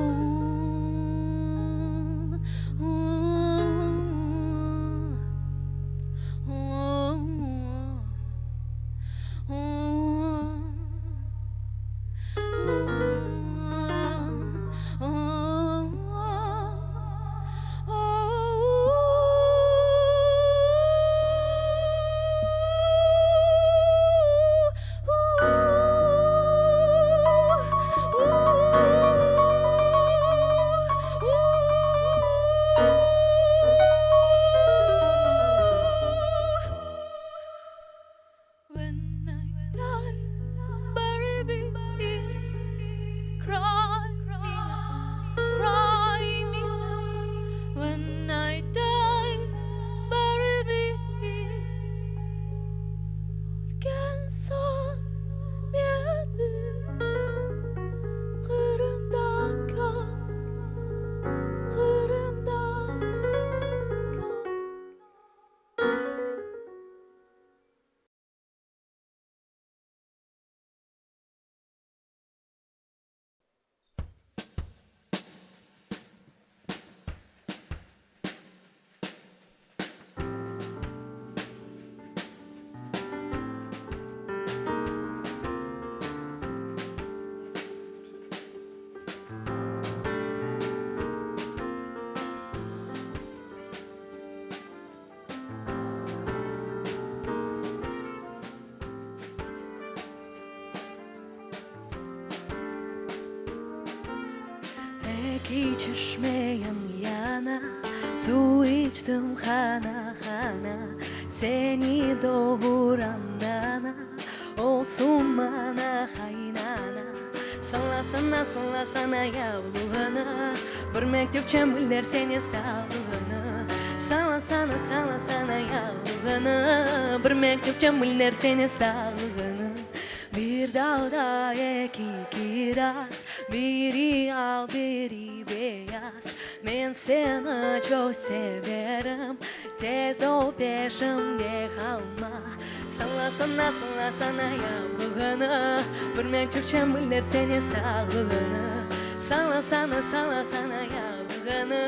ooh, ooh, ooh. When I die, bury me in Crimea, Crimea. When I die, bury me in Olgenson meni Kırım'da köm, Kırım'da köm. Reki çeşmeyen yana, su içtim hana hana. Seni doğuran nana, olsun bana haynana. Sana Саласана яулығына, бір мектеп чәмілдер сене саулығына. Саласана яулығына, бір мектеп чәмілдер сене саулығына. Bir dalda iki kiraz, biri al biri beyaz. Ben seni çok severim, tez ol peşimde kalma. Sallasana yavrugana, bir mektup çembilir seni sağlığına. Sallasana yavrugana,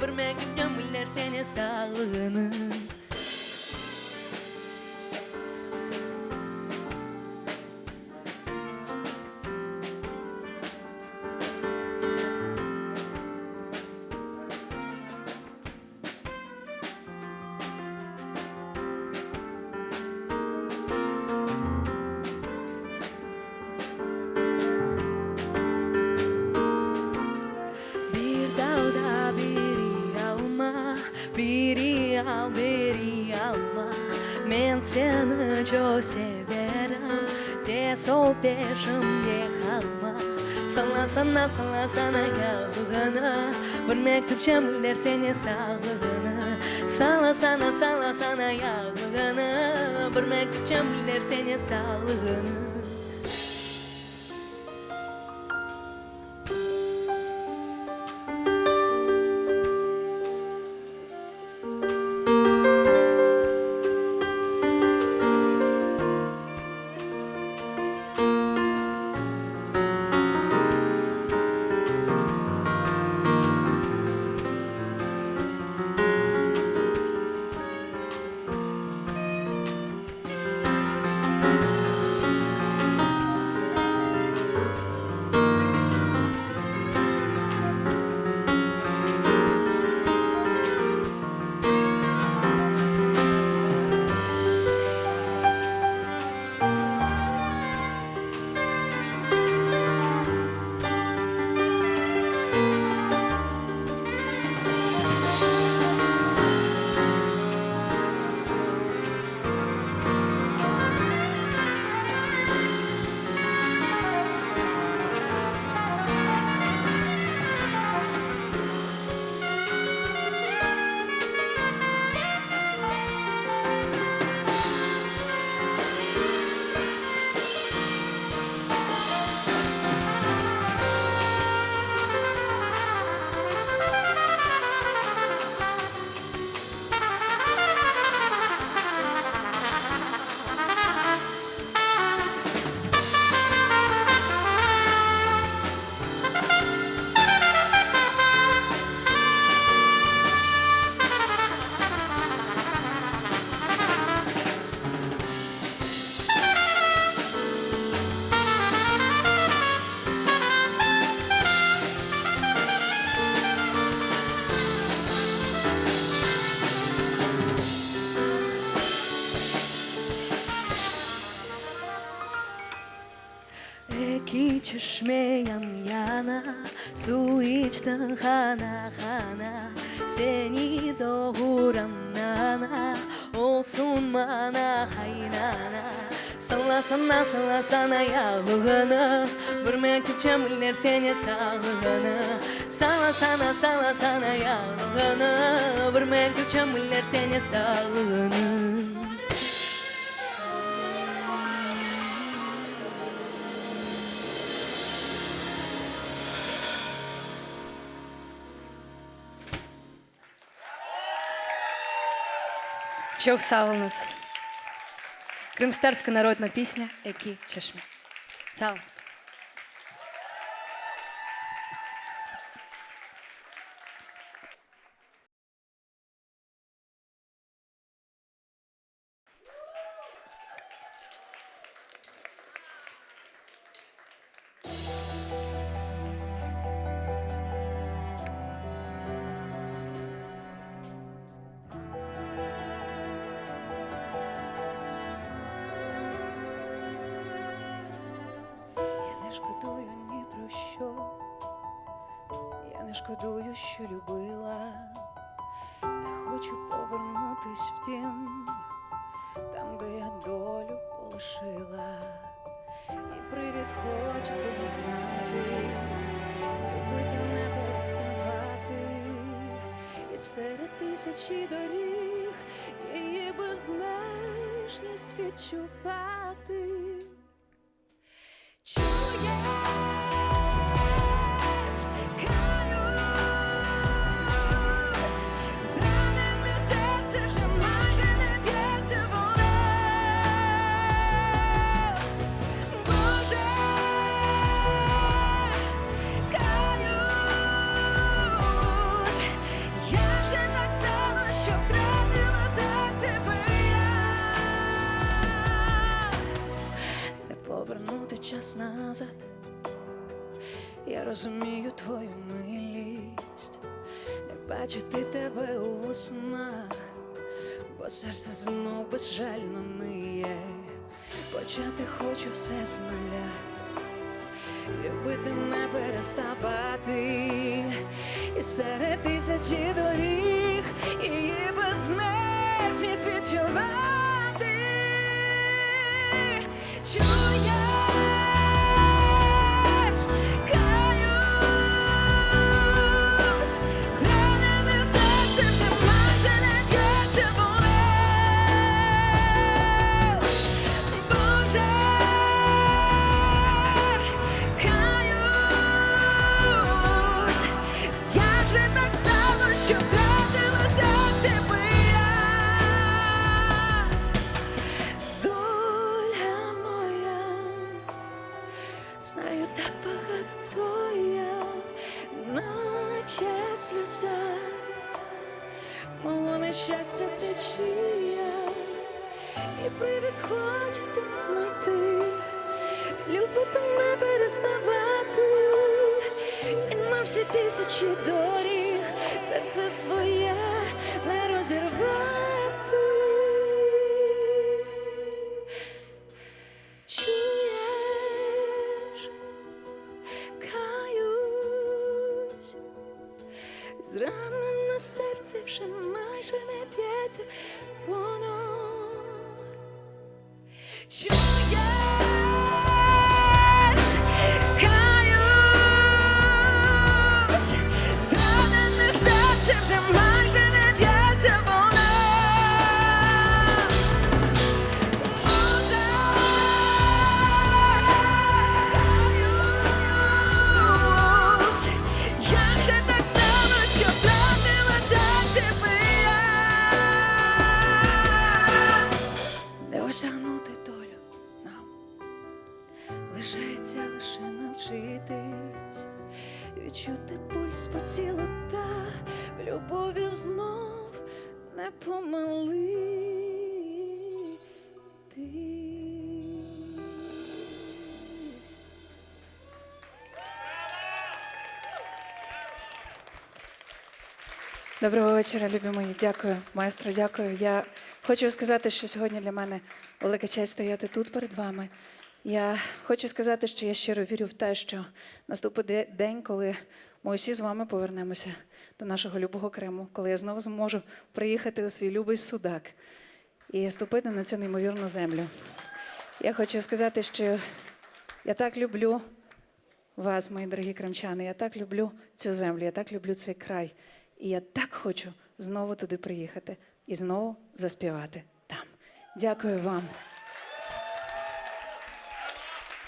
bir mektup çembilir seni sağlığına. Biri alma, ben seni çok severim, tez ol peşimde kalma. Sallasana yavrugana, bir mektup çembilir seni sağlığına. Sallasana yavrugana, bir mektup çembilir seni sağlığına. İki çeşme yan yana, su içtin hana hana. Seni doğuran nana, olsun bana haynana. Sallasana yavrugana, bir mektup çembilir seni sağlığına. Sallasana yavrugana, bir mektup çembilir seni sağlığına. Çok sağ olunuz. Кримстарська народна пісня «Які чешми». Сağ olun. Не шкодую ні про що, я не шкодую, що любила, та хочу повернутись в дім, там, де я долю полишила, і привід хоч би знати, серед тисячі доріг її безмежність відчувати. Чуєш, каюсь, зранене серце вже майже не б'ється воно. Боже, каюсь, як же так стало, що втратила так тебе я. Не повернути час назад. Я розумію твою милість, не бачити тебе у снах, бо серце знов безжально ниє. Почати хочу все з нуля, любити не переставати, і серед тисячі доріг її безмежність відчувати. Чуєш, каюсь, зранене серце вже майже не б'ється воно. Боже, каюсь, як же так стало, що втратила так тебе я. Доля моя, знаю, так багато я, наче сльоза, мого нещастя течія, і привід хочете знайти, любити не переставати, і на всі тисячі доріг серце своє не розірвати. Чуєш, каюсь, зранене серце вже майже не б'ється воно. Чуєш, каюсь, зранене серце вже майже не б'ється воно. Каюсь, як же так стало, що втратила так тебе я. Не осягнути долю нам, лишається лише навчитись, відчути пульс по тілу та в любові знов не помилитись. Доброго вечора, любі мої. Дякую, маестро, дякую. Я хочу сказати, що сьогодні для мене велика честь стояти тут перед вами. Я хочу сказати, що я щиро вірю в те, що наступить день, коли ми усі з вами повернемося до нашого любого Криму, коли я знову зможу приїхати у свій любий Судак і ступити на цю неймовірну землю. Я хочу сказати, що я так люблю вас, мої дорогі кримчани, я так люблю цю землю, я так люблю цей край. І я так хочу знову туди приїхати і знову заспівати там. Дякую вам.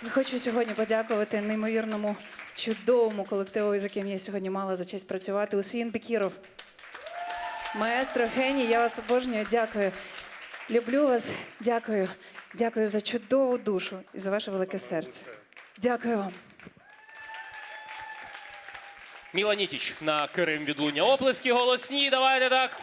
Я хочу сьогодні подякувати неймовірному, чудовому колективу, з яким я сьогодні мала за честь працювати. Усін Бекіров. Маестро, геній, я вас обожнюю, дякую. Люблю вас, дякую. Дякую за чудову душу і за ваше велике серце. Дякую вам. Міла Нітіч на Крим відлуння. Оплески голосні, давайте так.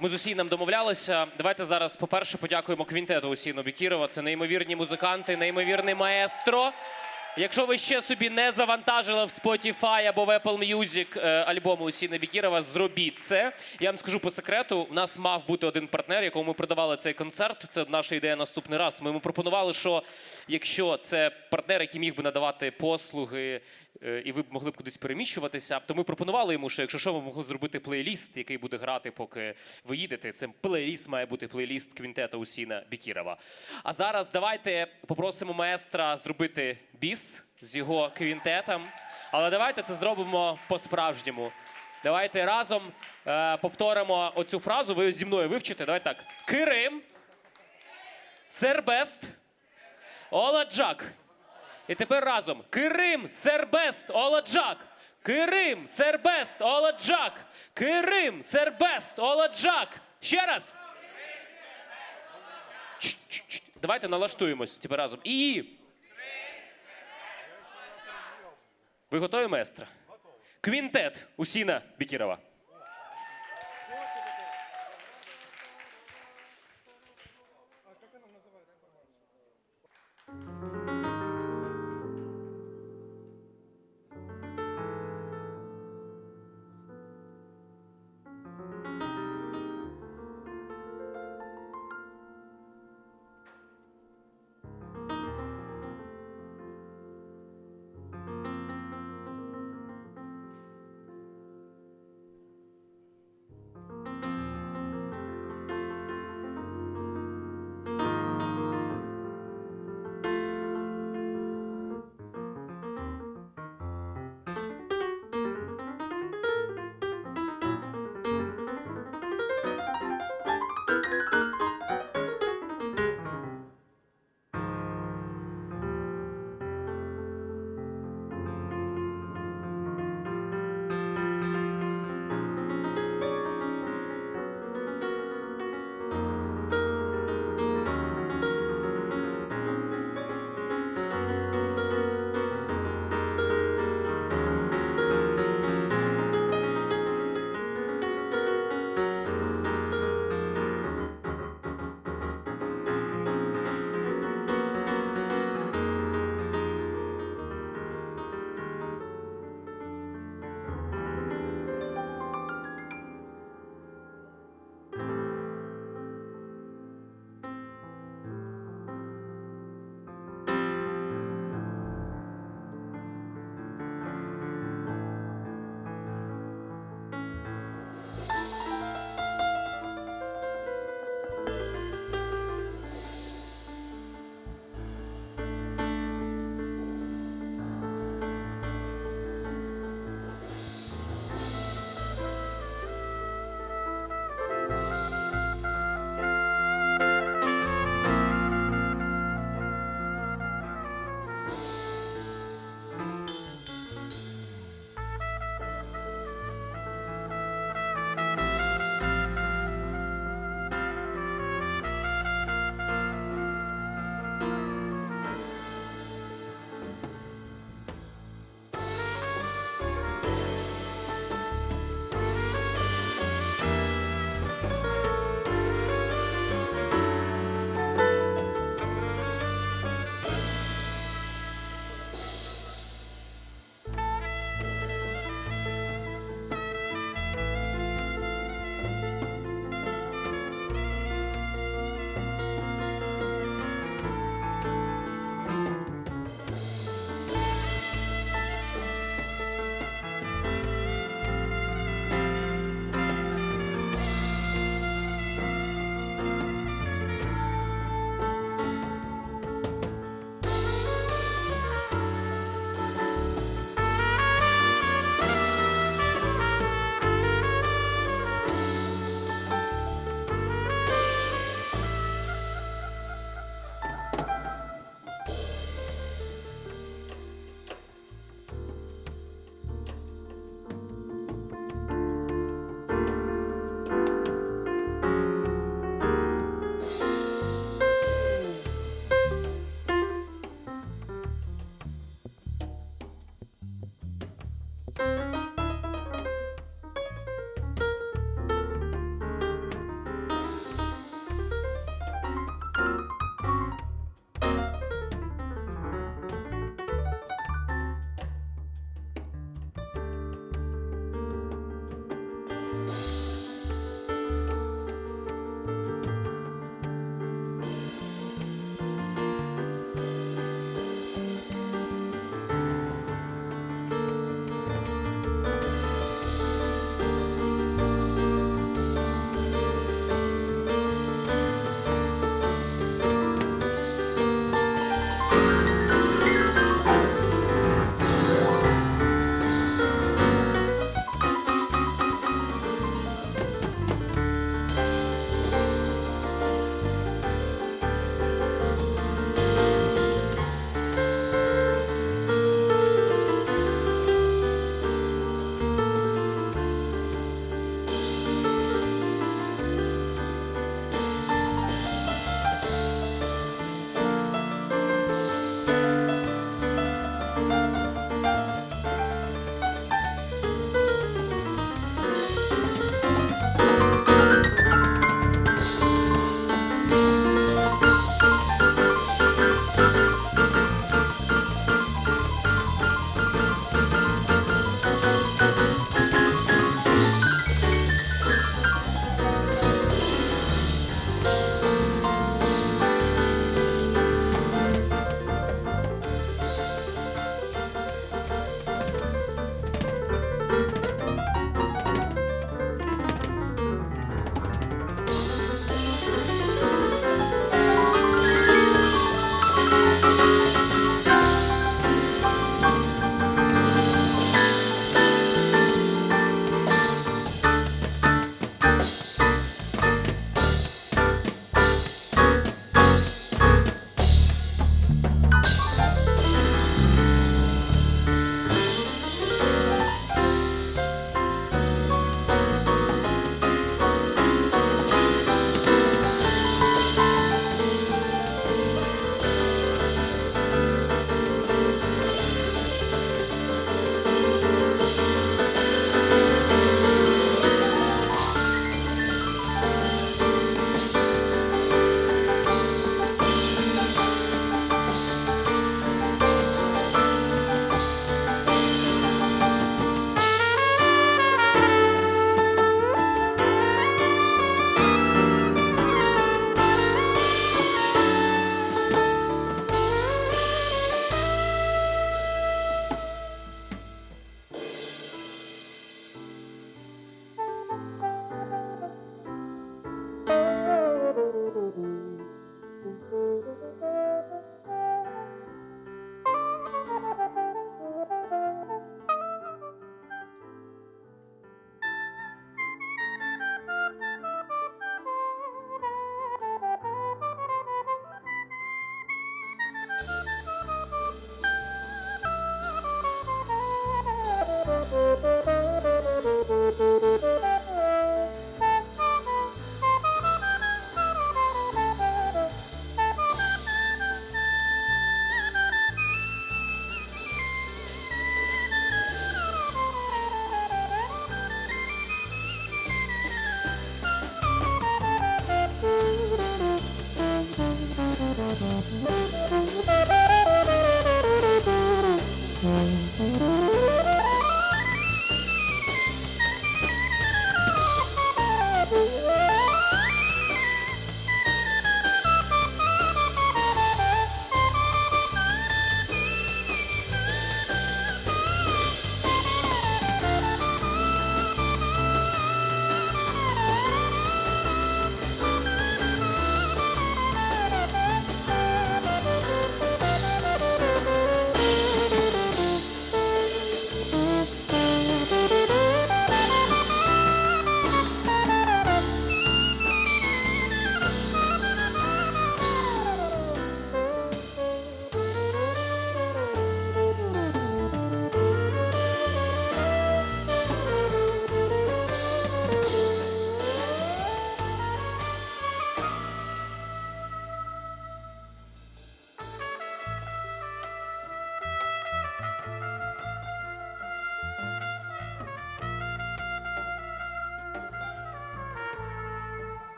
Ми з Усіном домовлялися. Давайте зараз, по-перше, подякуємо квінтету Усіну Бекірова. Це неймовірні музиканти, неймовірний маестро. Якщо ви ще собі не завантажили в Spotify або в Apple Music альбому Усіна Бекірова, зробіть це. Я вам скажу по секрету, у нас мав бути один партнер, якому ми продавали цей концерт. Це наша ідея наступний раз. Ми йому пропонували, що якщо це партнер, який міг би надавати послуги, і ви б могли б кудись переміщуватися, то ми пропонували йому, що якщо що, ми могли зробити плейліст, який буде грати, поки ви їдете. Це плейліст має бути плейліст квінтета Усіна Бекірова. А зараз давайте попросимо маестра зробити біс з його квінтетом. Але давайте це зробимо по-справжньому. Давайте разом повторимо оцю фразу, ви зі мною вивчите. Давайте так. Кирим, Сербест, Оладжак. І тепер разом. Кирим, Сербест, Оладжак. Кирим, Сербест, Оладжак. Кирим, Сербест, Оладжак. Ще раз. Чш-чш-чш. Давайте налаштуємось тепер разом. І. Ви готові, маестро? Квінтет Усіна Бікірова.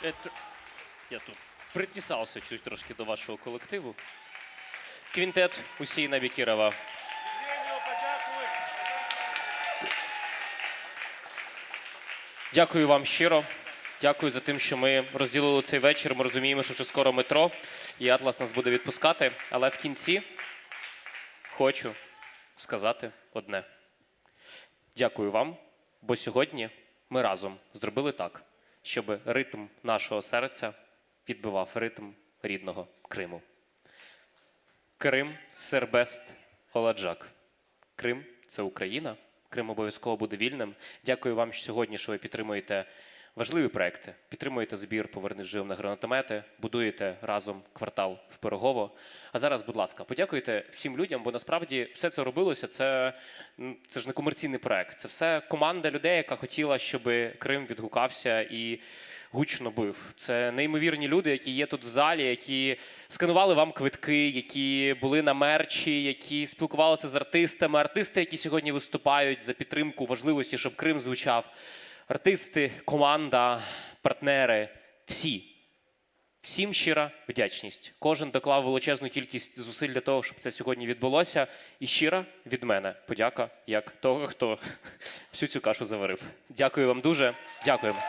Я тут притісався чуть трошки до вашого колективу. Квінтет Усійна Бікірова. Дякую вам щиро. Дякую за те, що ми розділили цей вечір. Ми розуміємо, що вже скоро метро, і Атлас нас буде відпускати. Але в кінці хочу сказати одне. Дякую вам, бо сьогодні ми разом зробили так, щоб ритм нашого серця відбивав ритм рідного Криму. Крим – Сербест Оладжак. Крим – це Україна. Крим обов'язково буде вільним. Дякую вам сьогодні, що ви підтримуєте важливі проекти. Підтримуєте збір «Повернись живим» на гранатомети, будуєте разом квартал в Пирогово. А зараз, будь ласка, подякуйте всім людям, бо насправді все це робилося, це ж не комерційний проект. Це все команда людей, яка хотіла, щоб Крим відгукався і гучно бив. Це неймовірні люди, які є тут в залі, які сканували вам квитки, які були на мерчі, які спілкувалися з артистами. Артисти, які сьогодні виступають за підтримку важливості, щоб Крим звучав. Артисти, команда, партнери, всі. Всім щира вдячність. Кожен доклав величезну кількість зусиль для того, щоб це сьогодні відбулося. І щира від мене подяка, як того, хто всю цю кашу заварив. Дякую вам дуже. Дякуємо.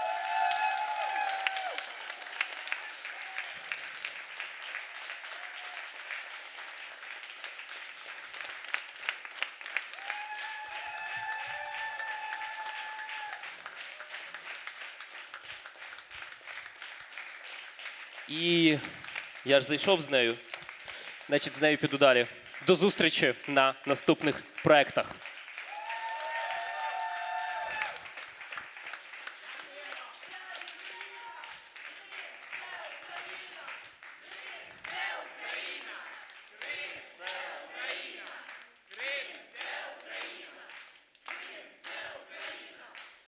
І я ж зайшов з нею, значить, з нею піду далі. До зустрічі на наступних проєктах.